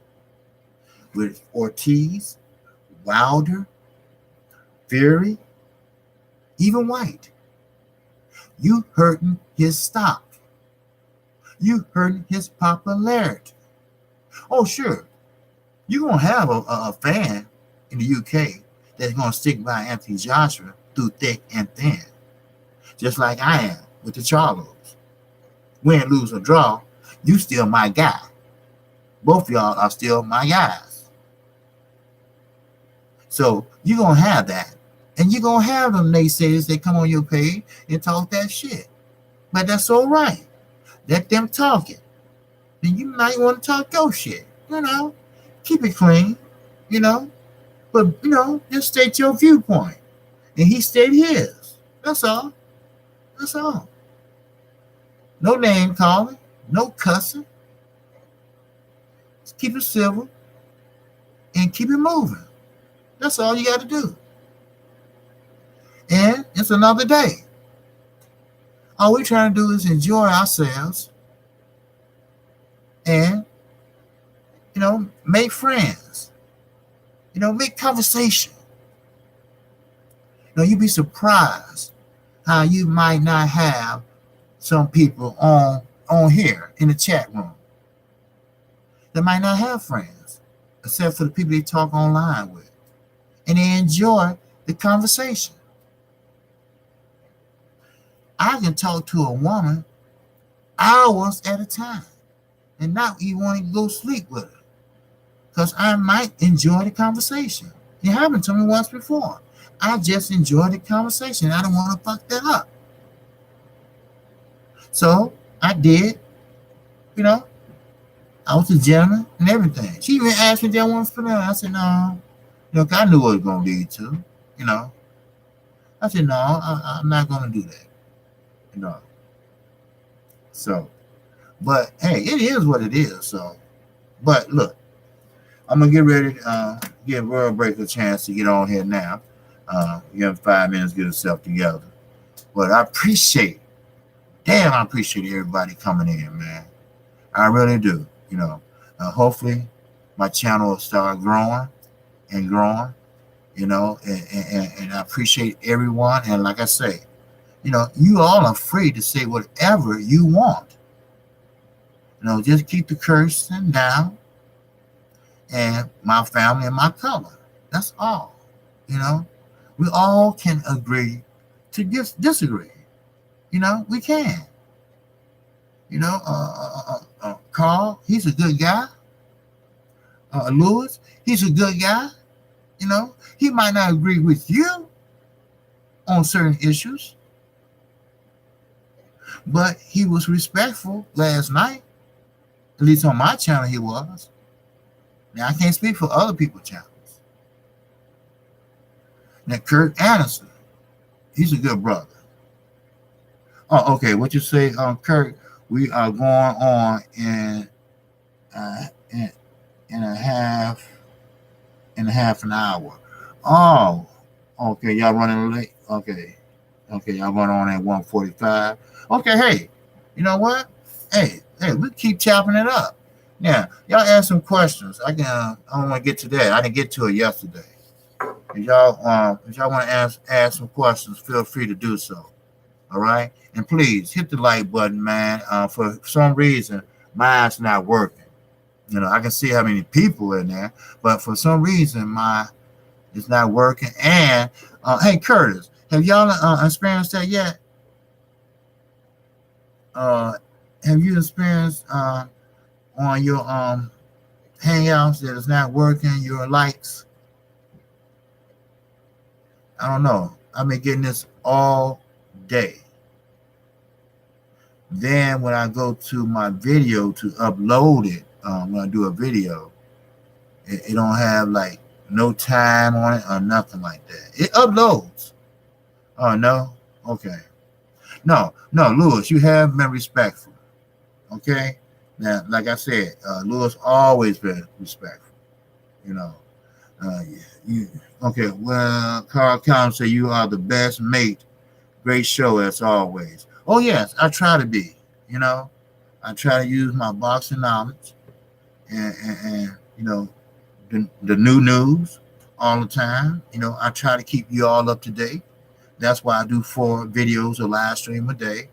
with Ortiz, Wilder, Fury, even White, you hurting his stock. You hurting his popularity. Oh, sure. You're going to have a fan in the UK that's going to stick by Anthony Joshua through thick and thin. Just like I am with the Charlos. Win, lose, or draw, you still my guy. Both of y'all are still my guys. So you're going to have that. And you're going to have them naysayers that come on your page and talk that shit. But that's all right. Let them talk it. Then you might want to talk your shit. Keep it clean, But, just state your viewpoint. And he stated his. That's all. That's all. No name calling. No cussing. Just keep it civil. And keep it moving. That's all you got to do. And it's another day. All we're trying to do is enjoy ourselves and, make friends. Make conversation. You'd be surprised how you might not have some people on here in the chat room that might not have friends, except for the people they talk online with. And they enjoy the conversation. I can talk to a woman hours at a time and not even want to go sleep with her because I might enjoy the conversation. It happened to me once before. I just enjoy the conversation. I don't want to fuck that up. So I did, I was a gentleman and everything. She even asked me if I wanted to put her. I said, no. I knew what it was going to lead to, I said, no, I'm not going to do that. So, but hey, it is what it is. So, but look, I'm gonna get ready to give World Break a chance to get on here now. You have 5 minutes to get yourself together. But I appreciate everybody coming in, man. I really do. Hopefully my channel will start growing and growing. And I appreciate everyone. And like I say, you all are free to say whatever you want. Just keep the cursing down and my family and my color. That's all. We all can agree to disagree. We can. Carl, he's a good guy. Lewis, he's a good guy. He might not agree with you on certain issues. But he was respectful last night. At least on my channel he was. Now I can't speak for other people's channels. Now Kqkc, he's a good brother. Oh, okay. What you say, Kurt? We are going on in a half an hour. Oh, okay. Y'all running late. Okay, y'all going on at 1:45. Okay, hey, you know what? Hey, we keep chopping it up. Now, y'all ask some questions. I don't want to get to that. I didn't get to it yesterday. If y'all want to ask some questions, feel free to do so. All right, and please hit the like button, man. For some reason, mine's not working. I can see how many people in there, but for some reason, it's not working. And hey, Curtis, have y'all experienced that yet? Have you experienced on your hangouts that it's not working, your likes? I don't know. I've been getting this all day. Then when I go to my video to upload it, when I do a video, it don't have like no time on it or nothing like that. It uploads. Oh no. Okay. No, Lewis, you have been respectful. Okay. Now, like I said, Lewis always been respectful. You know. Uh, you okay? Well, Carl Counts say you are the best mate. Great show as always. Oh yes, I try to be. You know, I try to use my boxing knowledge and the new news all the time. I try to keep you all up to date. That's why I do 4 videos or live stream a day,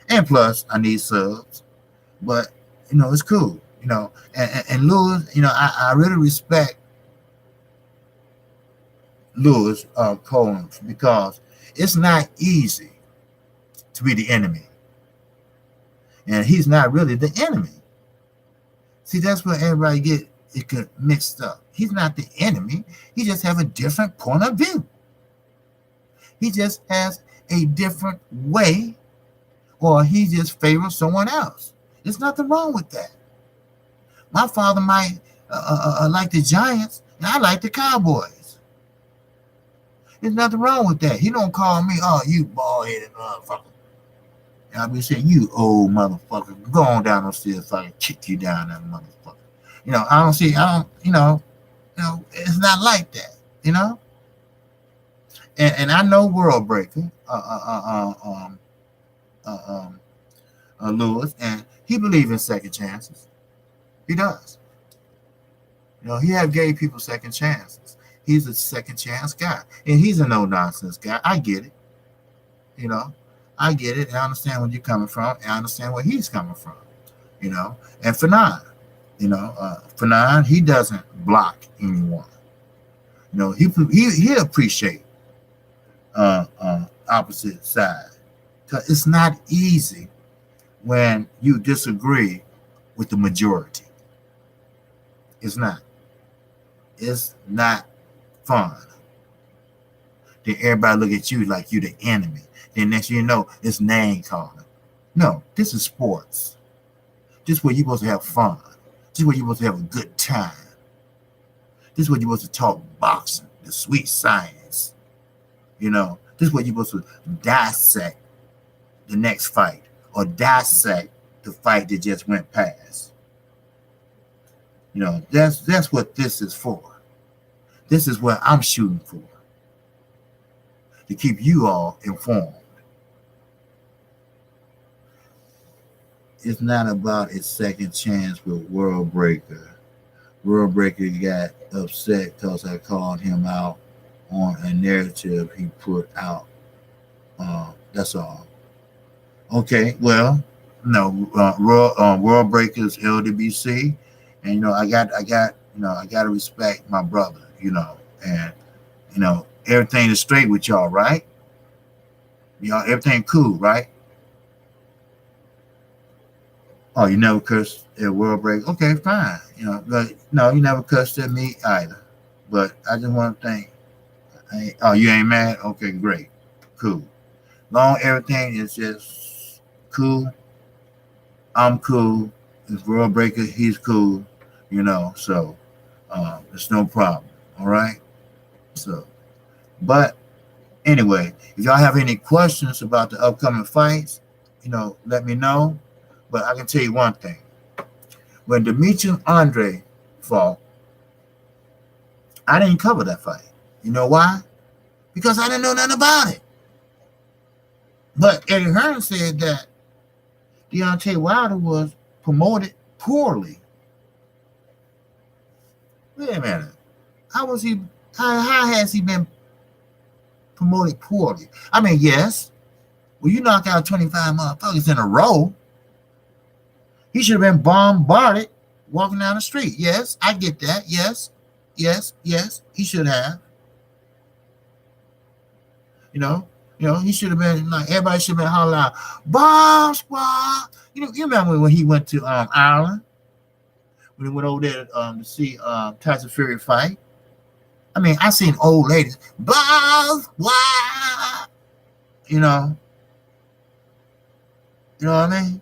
and plus I need subs. But it's cool. And Lewis, I really respect Lewis Collins because it's not easy to be the enemy, and he's not really the enemy. See, that's where everybody get mixed up. He's not the enemy. He just have a different point of view. He just has a different way, or he just favors someone else. There's nothing wrong with that. My father might like the Giants, and I like the Cowboys. There's nothing wrong with that. He don't call me, oh, you bald-headed motherfucker. And I'll be saying, you old motherfucker, go on down those stairs so I can kick you down, that motherfucker. It's not like that, And I know World Breaker, Lewis, and he believes in second chances. He does. He have gave people second chances. He's a second chance guy, and he's a no nonsense guy. I get it. I get it. I understand where you're coming from. I understand where he's coming from. And Fanon, Fanon, he doesn't block anyone. He appreciate opposite side, because it's not easy when you disagree with the majority. It's not. It's not fun. Then everybody look at you like you the enemy. Then next thing you know, it's name calling. No, this is sports. This is where you're supposed to have fun. This is where you're supposed to have a good time. This is where you're supposed to talk boxing, the sweet science. This is where you're supposed to dissect the next fight or dissect the fight that just went past. That's what this is for. This is what I'm shooting for, to keep you all informed. It's not about a second chance with World Breaker. World Breaker got upset because I called him out on a narrative he put out. That's all. Okay, well, no, World Breaker's LDBC, and I got to respect my brother, and everything is straight with y'all, right? Everything cool, right? Oh, you never cursed at World Break? Okay, fine. But no, you never cursed at me either. But I just want to think. Oh, you ain't mad? Okay, great, cool. Long everything is just cool. I'm cool. It's World Breaker, he's cool. So it's no problem. All right. So, but anyway, if y'all have any questions about the upcoming fights, let me know. But I can tell you one thing. When Demetrius Andre fought, I didn't cover that fight. You know why? Because I didn't know nothing about it. But Eddie Hearn said that Deontay Wilder was promoted poorly. Wait a minute. How has he been promoted poorly? I mean, yes. Well, you knock out 25 motherfuckers in a row. He should have been bombarded walking down the street. Yes, I get that. Yes, he should have. He should have been like, everybody should have been hollering out, "Bomb Squad!" You remember when he went to Ireland, when he went over there to see Tyson Fury fight. I mean, I seen old ladies, "Bomb Squad!" You know what I mean?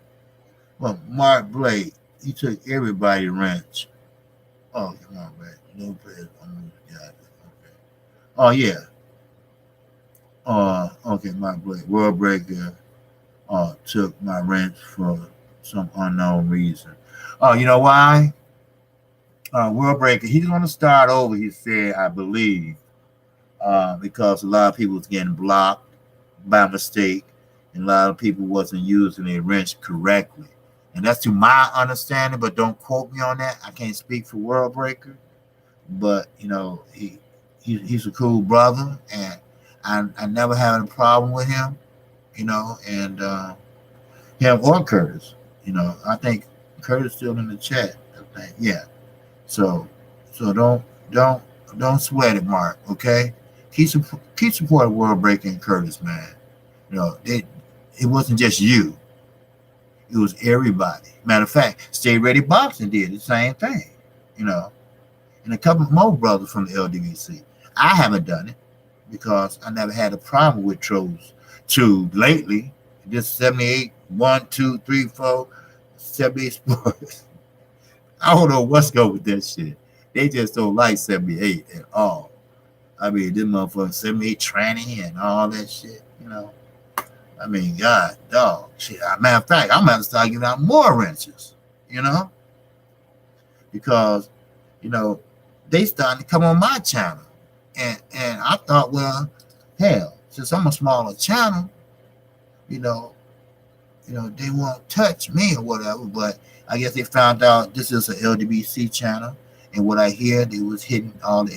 Well, Mark Blake, he took everybody wrench. Oh, come on, man. Lopez. Okay. Oh, yeah. Okay, my break. World Breaker took my wrench for some unknown reason. Oh, you know why? World Breaker, he's going to start over, he said, I believe, because a lot of people was getting blocked by mistake, and a lot of people wasn't using their wrench correctly. And that's to my understanding, but don't quote me on that. I can't speak for World Breaker, but he's a cool brother, and I never had a problem with him, and him or Curtis. I think Curtis still in the chat. I think, yeah. So don't don't sweat it, Mark. Okay, keep supporting World Breaker and Curtis, man. It wasn't just you; it was everybody. Matter of fact, Stay Ready Boxing did the same thing. You know, and a couple more brothers from the LDVC. I haven't done it because I never had a problem with trolls. Two lately, this 78, 1, 2, 3, 4, 78 sports. I don't know what's going with that shit. They just don't like 78 at all. I mean, this motherfucker 78 tranny and all that shit. I mean, God, dog. Shit. Matter of fact, I'm going to start giving out more wrenches, because, they starting to come on my channel. And I thought, well, hell, since I'm a smaller channel, they won't touch me or whatever. But I guess they found out this is an LDBC channel, and what I hear, they was hitting all the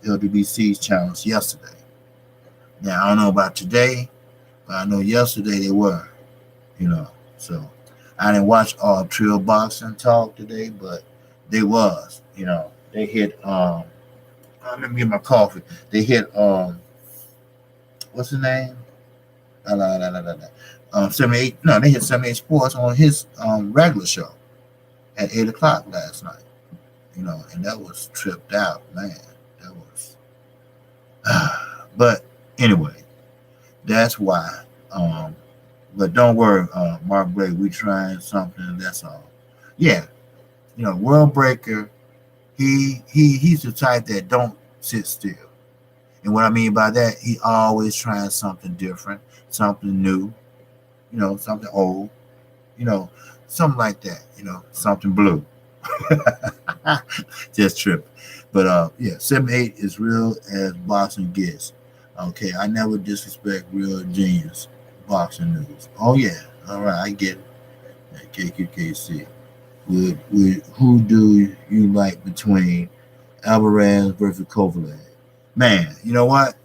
LDBC channels yesterday. Now I don't know about today, but I know yesterday they were. So I didn't watch all Trill Boxing Talk today, but they was. They hit. Let me get my coffee. They hit. What's the name? 78. No, they hit 78 Sports on his regular show at 8 o'clock last night. And that was tripped out, man. That was. But anyway, that's why. But don't worry, Mark Blake. We trying something. That's all. Yeah, World Breaker. He's the type that don't sit still. And what I mean by that, he always trying something different, something new, something old, something like that, something blue. Just tripping. But yeah, 78 is real as boxing gets. Okay, I never disrespect real genius boxing news. Oh yeah, all right, I get it. Kqkc. Who do you like between Alvarez versus Kovalev? Man, you know what?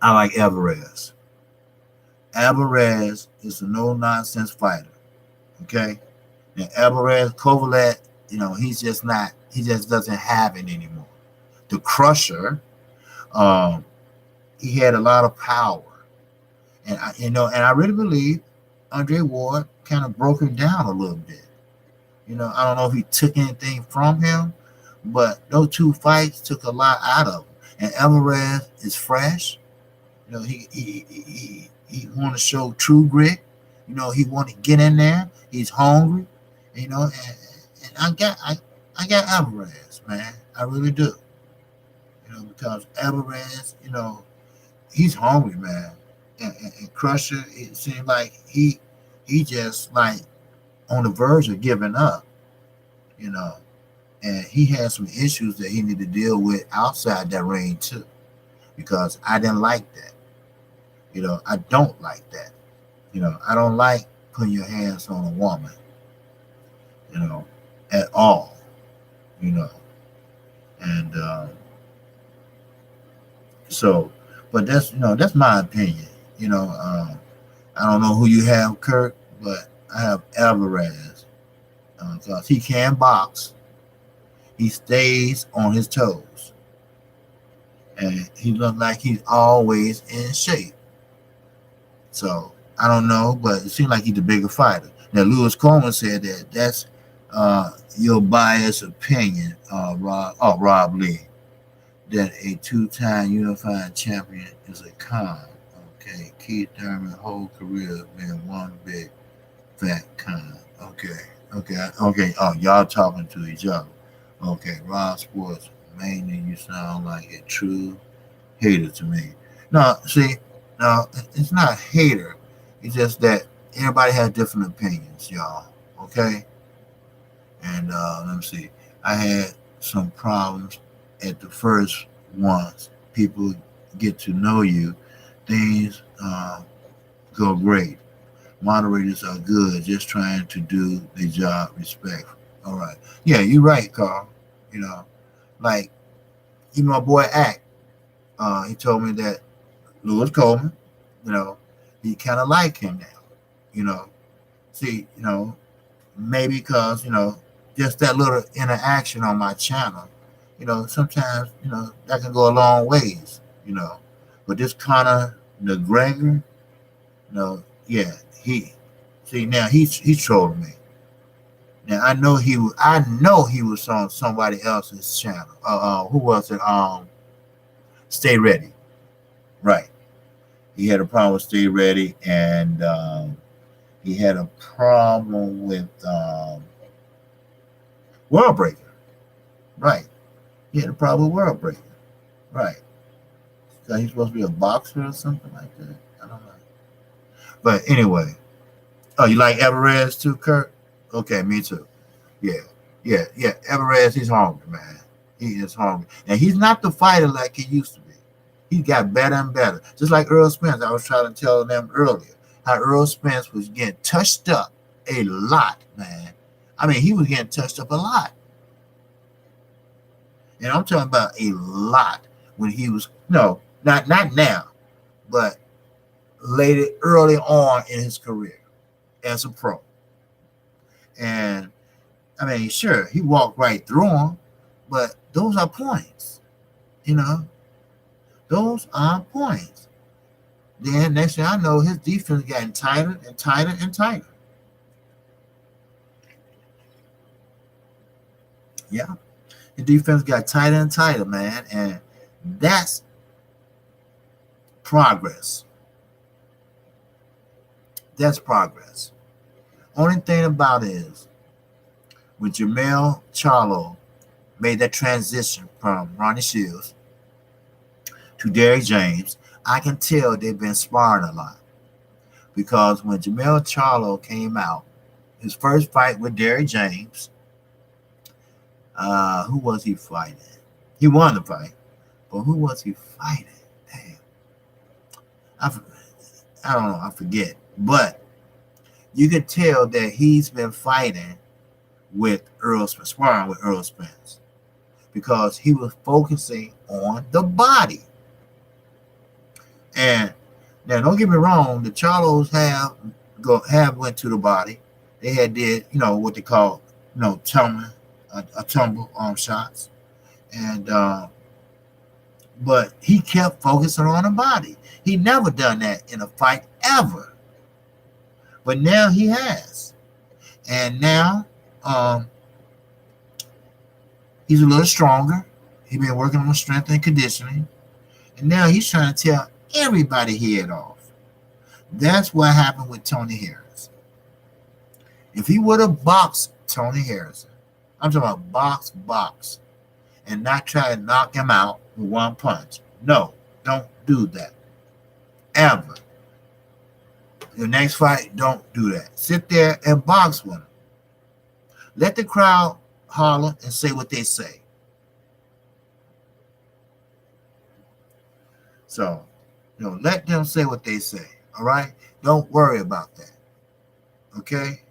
I like Alvarez. Alvarez is a no-nonsense fighter. Okay? And Alvarez, Kovalev, he's just not, he just doesn't have it anymore. The Crusher, he had a lot of power. And I really believe Andre Ward kind of broke him down a little bit. I don't know if he took anything from him, but those two fights took a lot out of him. And Alvarez is fresh. He want to show true grit. He want to get in there. He's hungry. And I got Alvarez, man. I really do. Because Alvarez, he's hungry, man. And Crusher, it seemed like he just like on the verge of giving up, and he had some issues that he needed to deal with outside that ring too, because I didn't like that. I don't like that. I don't like putting your hands on a woman, at all, and so, but that's my opinion. I don't know who you have, Kirk, but I have Alvarez because he can box. He stays on his toes, and he looks like he's always in shape. So I don't know, but it seems like he's the bigger fighter. Now Lewis Coleman said that's your biased opinion, Rob Lee, that a two-time unified champion is a con. Okay, Keith Thurman's whole career been one big fat con. Okay. Oh, y'all talking to each other. Okay, Rob Sports, mainly you sound like a true hater to me. No, see, no, it's not hater. It's just that everybody has different opinions, y'all. Okay, and let me see. I had some problems at the first ones. People get to know you, things go great. Moderators are good, just trying to do their job respectful. All right. Yeah, you're right, Carl. You know, like even my boy Act, he told me that Lewis Coleman, you know, he kind of like him now. You know, see, maybe because just that little interaction on my channel, sometimes that can go a long ways. But this Conor McGregor, yeah, he see now he's trolling me. Now I know he was on somebody else's channel. Who was it? Stay Ready, right? He had a problem with Stay Ready, and he had a problem with World Breaker, right? He had a problem with World Breaker, right? So he's supposed to be a boxer or something like that. I don't know. But anyway, oh, you like Everest too, Kurt? Okay, me too. Yeah, yeah. Everest, he's hungry, man. He is hungry, and he's not the fighter like he used to be. He got better and better. Just like Earl Spence, I was trying to tell them earlier how Earl Spence was getting touched up a lot, man. I mean, he was getting touched up a lot, and I'm talking about a lot when he was not now, but later early on in his career as a pro. And I mean, sure, he walked right through them, but those are points, you know. Those are points. Then next thing I know, his defense getting tighter and tighter and tighter. Yeah, his defense got tighter and tighter, man, and that's progress. That's progress. Only thing about it is when Jamel Charlo made that transition from Ronnie Shields to Derrick James, I can tell they've been sparring a lot. Because when Jamel Charlo came out, his first fight with Derrick James, who was he fighting? He won the fight, but who was he fighting? Damn, I don't know, I forget. But you can tell that he's been fighting with Earl Spence, sparring with Earl Spence, because he was focusing on the body. And now, don't get me wrong, the Charlos have went to the body. They had did what they call tumbling, a tumble shots, and but he kept focusing on the body. He never done that in a fight ever, but now he has, and now he's a little stronger. He's been working on strength and conditioning, and now he's trying to tell everybody head off. That's what happened with Tony Harris. If he would have boxed Tony Harrison, I'm talking about box, and not try to knock him out with one punch. No, don't do that. Ever. The next fight, don't do that. Sit there and box with him. Let the crowd holler and say what they say. So, let them say what they say. All right? Don't worry about that. Okay?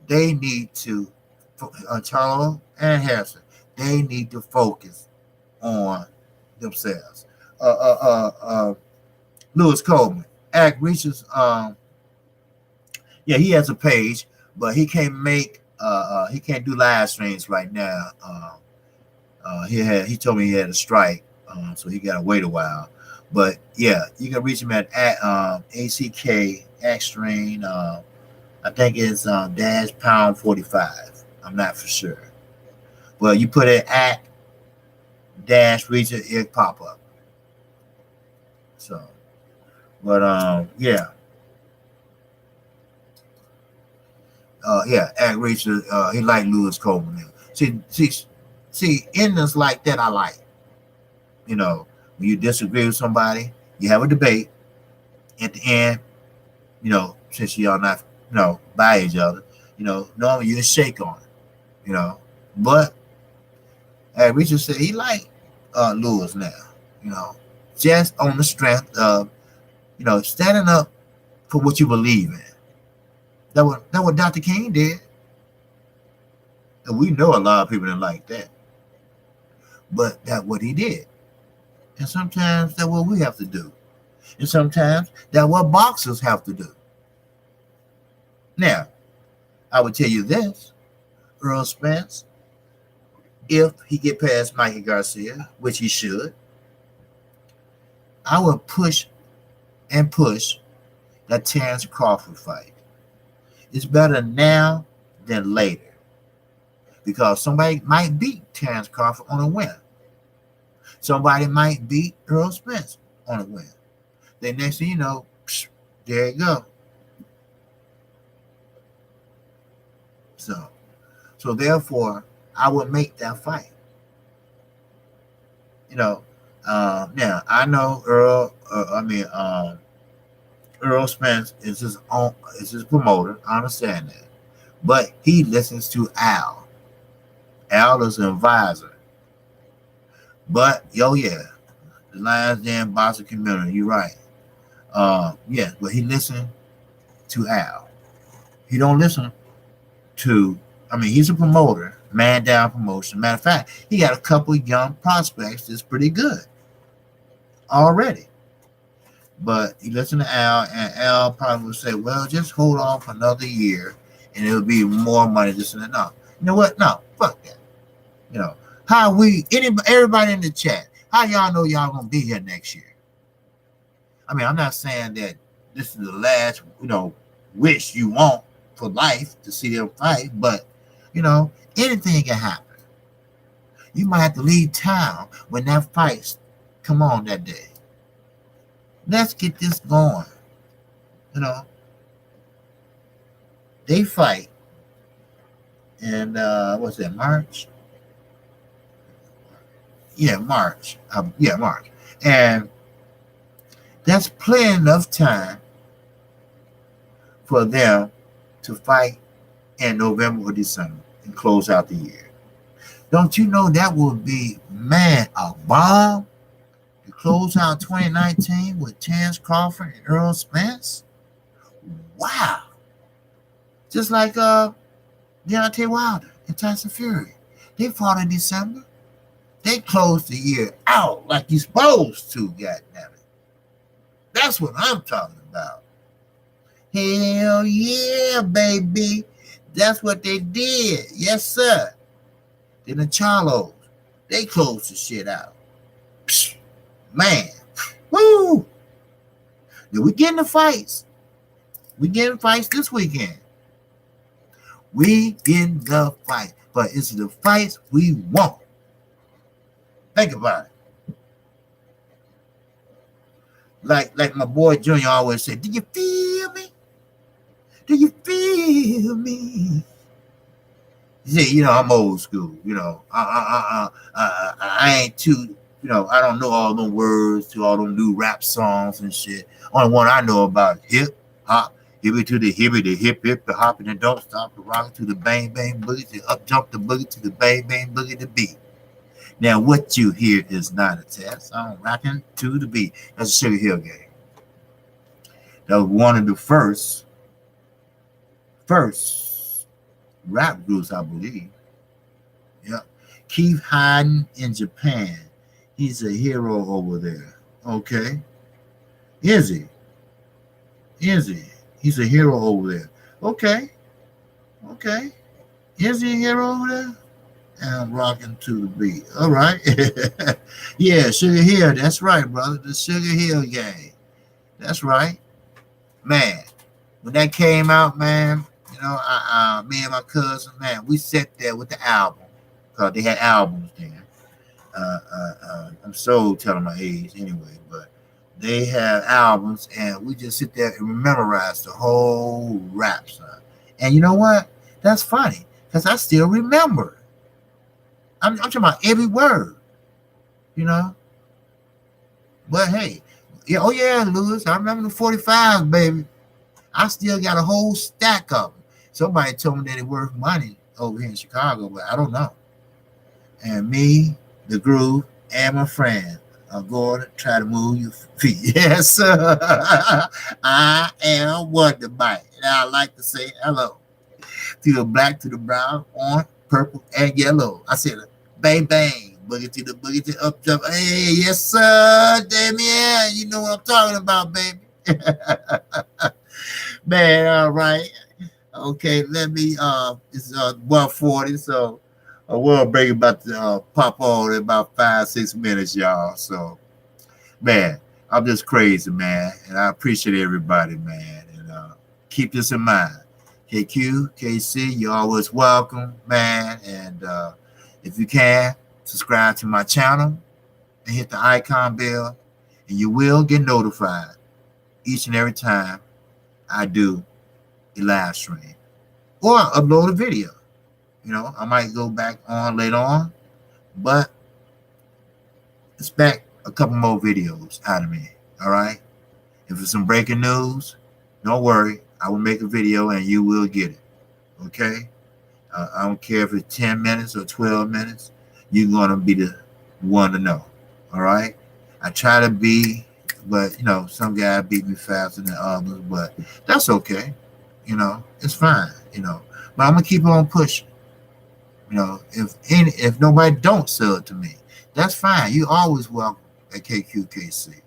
They need to, Charlo and Harrison, they need to focus on themselves. Lewis Coleman, Act reaches, he has a page, but he can't he can't do live streams right now. He told me he had a strike, so he got to wait a while. But yeah, you can reach him at ACK Extreme. I think it's dash pound 45. I'm not for sure. But you put it at dash reacher, it pop up. So, but yeah. Act reacher, he like Lewis Coleman. See, endings like that I like. When When you disagree with somebody, you have a debate. At the end, since y'all not, by each other, normally you shake on it, But hey, we just say he like Lewis now, just on the strength of, standing up for what you believe in. That what Dr. King did. And we know a lot of people didn't like that. But that's what he did. And sometimes that's what we have to do. And sometimes that's what boxers have to do. Now, I would tell you this, Earl Spence, if he get past Mikey Garcia, which he should, I would push that Terrence Crawford fight. It's better now than later. Because somebody might beat Terrence Crawford on a win. Somebody might beat Earl Spence on a win. Then next thing you know, there you go. So therefore, I would make that fight. Now I know Earl Spence is his promoter. I understand that, but he listens to Al. Al is an advisor. But the Lions Den boxing community, you're right. But he listened to Al. He don't listen to, he's a promoter, man down promotion. Matter of fact, he got a couple of young prospects that's pretty good already. But he listened to Al, and Al probably would say, well, just hold on for another year, and it'll be more money, this and that. No. You know what? No, fuck that. Everybody in the chat, how y'all know y'all gonna be here next year? I'm not saying that this is the last, wish you want for life to see them fight, but anything can happen. You might have to leave town when that fight come on that day. Let's get this going. They fight in what's that, March? March. March. And that's plenty enough time for them to fight in November or December and close out the year. Don't you know that would be, a bomb to close out 2019 with Terrence Crawford and Earl Spence? Wow. Just like Deontay Wilder and Tyson Fury. They fought in December. They closed the year out like you're supposed to, goddammit. That's what I'm talking about. Hell yeah, baby. That's what they did. Yes, sir. Then the Charlos, they closed the shit out. Psh, man. Woo! Then we getting the fights. We getting fights this weekend. We getting the fight. But it's the fights we want. Think about it. Like my boy Junior always said, do you feel me? Do you feel me? See, I'm old school. I ain't too, I don't know all them words to all them new rap songs and shit. Only one I know about hip hop, hippie to the hippie, the hip hip, the hopping and don't stop, the rock to the bang bang boogie, the up jump the boogie to the bang bang boogie the beat. Now, what you hear is not a test. I'm rocking to the beat. That's a Sugar Hill Gang. That was one of the first rap groups, I believe. Yeah. Keith Hearn in Japan. He's a hero over there. Okay. Is he? He's a hero over there. Okay. Is he a hero over there? And I'm rocking to the beat. All right. Yeah, Sugar Hill. That's right, brother. The Sugar Hill Gang. That's right. Man, when that came out, man, me and my cousin, man, we sat there with the album. Because they had albums then. I'm so telling my age anyway, but they had albums, and we just sit there and memorize the whole rap song. And you know what? That's funny, because I still remember it. I'm talking about every word, But hey, yeah, oh yeah, Lewis, I remember the 45s, baby. I still got a whole stack of them. Somebody told me that it worth money over here in Chicago, but I don't know. And me, the groove, and my friend are going to try to move your feet. Yes, sir. I am Wonder Mike. And I like to say hello to the black, to the brown, orange, purple, and yellow. I said, bang, bang, boogie to up, jump. Hey, yes, sir, Damien. You know what I'm talking about, baby. Man, all right. Okay, let me it's 1:40, so we'll break about to pop on in about 5-6 minutes, y'all. So man, I'm just crazy, man, and I appreciate everybody, man, and keep this in mind. Kqkc, you're always welcome, man, and if you can, subscribe to my channel and hit the icon bell, and you will get notified each and every time I do a live stream or upload a video. You know, I might go back on later on, but expect a couple more videos out of me. All right. If it's some breaking news, don't worry. I will make a video and you will get it. Okay. I don't care if it's 10 minutes or 12 minutes. You're going to be the one to know. All right. I try to be, but you know, some guys beat me faster than others, but that's okay. You know, it's fine. You know, but I'm gonna keep on pushing. You know, if nobody don't sell it to me, that's fine. You always welcome at Kqkc.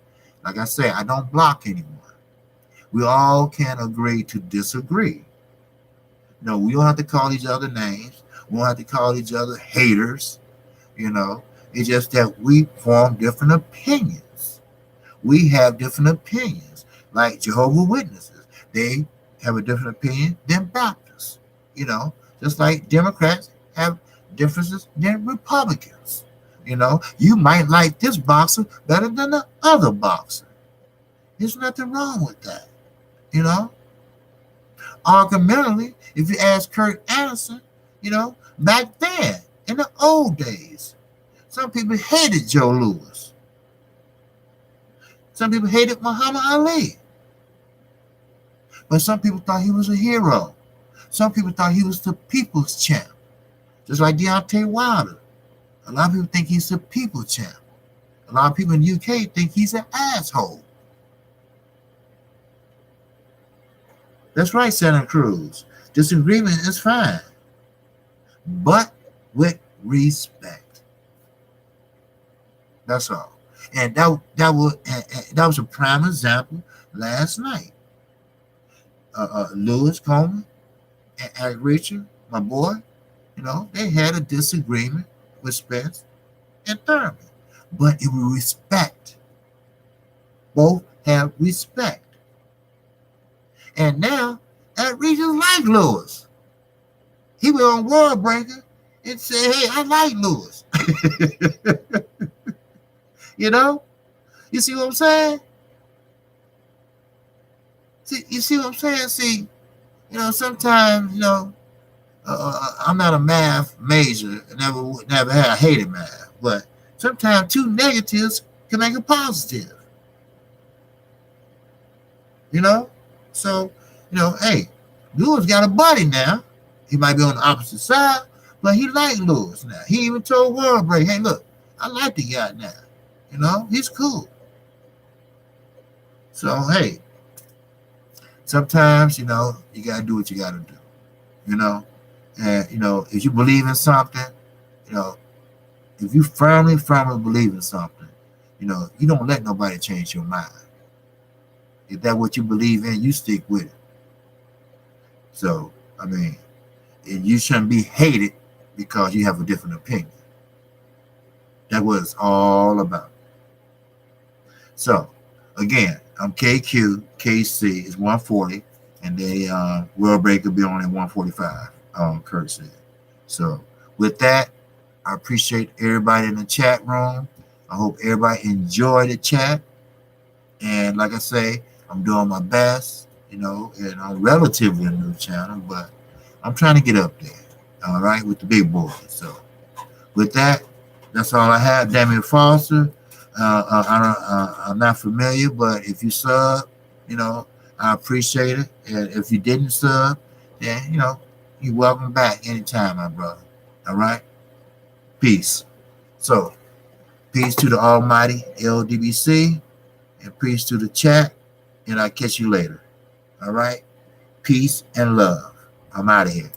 Like I say, I don't block anyone. We all can agree to disagree. No, we don't have to call each other names. We don't have to call each other haters. You know, it's just that we form different opinions. We have different opinions. Like Jehovah's Witnesses, they have a different opinion than Baptists. You know, just like Democrats have differences than Republicans. You know, you might like this boxer better than the other boxer. There's nothing wrong with that. You know, argumentally, if you ask Kurt Anderson, you know, back then in the old days, some people hated Joe Louis. Some people hated Muhammad Ali. But some people thought he was a hero. Some people thought he was the people's champ. Just like Deontay Wilder. A lot of people think he's the people's champ. A lot of people in the UK think he's an asshole. That's right, Santa Cruz. Disagreement is fine. But with respect. That's all. And that was a prime example last night. Lewis Coleman and Eric Richard, my boy, you know, they had a disagreement with Spence and Thurman. But it was respect. Both have respect. And now Eric Richard like Lewis. He went on World Breaker and said, hey, I like Lewis. You know? You see what I'm saying? You see what I'm saying? See, you know, sometimes, you know, I'm not a math major. Never had. I hated math. But sometimes two negatives can make a positive. You know? So, you know, hey, Lewis got a buddy now. He might be on the opposite side, but he like Lewis now. He even told World Break, hey, look, I like the guy now. You know, he's cool. So, hey, sometimes, you know, you got to do what you got to do, you know. And, you know, if you believe in something, you know, if you firmly believe in something, you know, you don't let nobody change your mind. If that's what you believe in, you stick with it. So, I mean, you shouldn't be hated because you have a different opinion. That's what it's all about. So, again, I'm Kqkc is 140, and they World Break will be on at 145. Kurt said. So, with that, I appreciate everybody in the chat room. I hope everybody enjoyed the chat. And like I say, I'm doing my best, you know, and I'm relatively a new channel, but I'm trying to get up there, all right, with the big boys. So, with that, that's all I have. Damien Foster, I'm not familiar, but if you sub, I appreciate it. And if you didn't sub, then you're welcome back anytime, my brother. All right, peace. So, peace to the Almighty LDBC, and peace to the chat. And I'll catch you later. All right, peace and love. I'm out of here.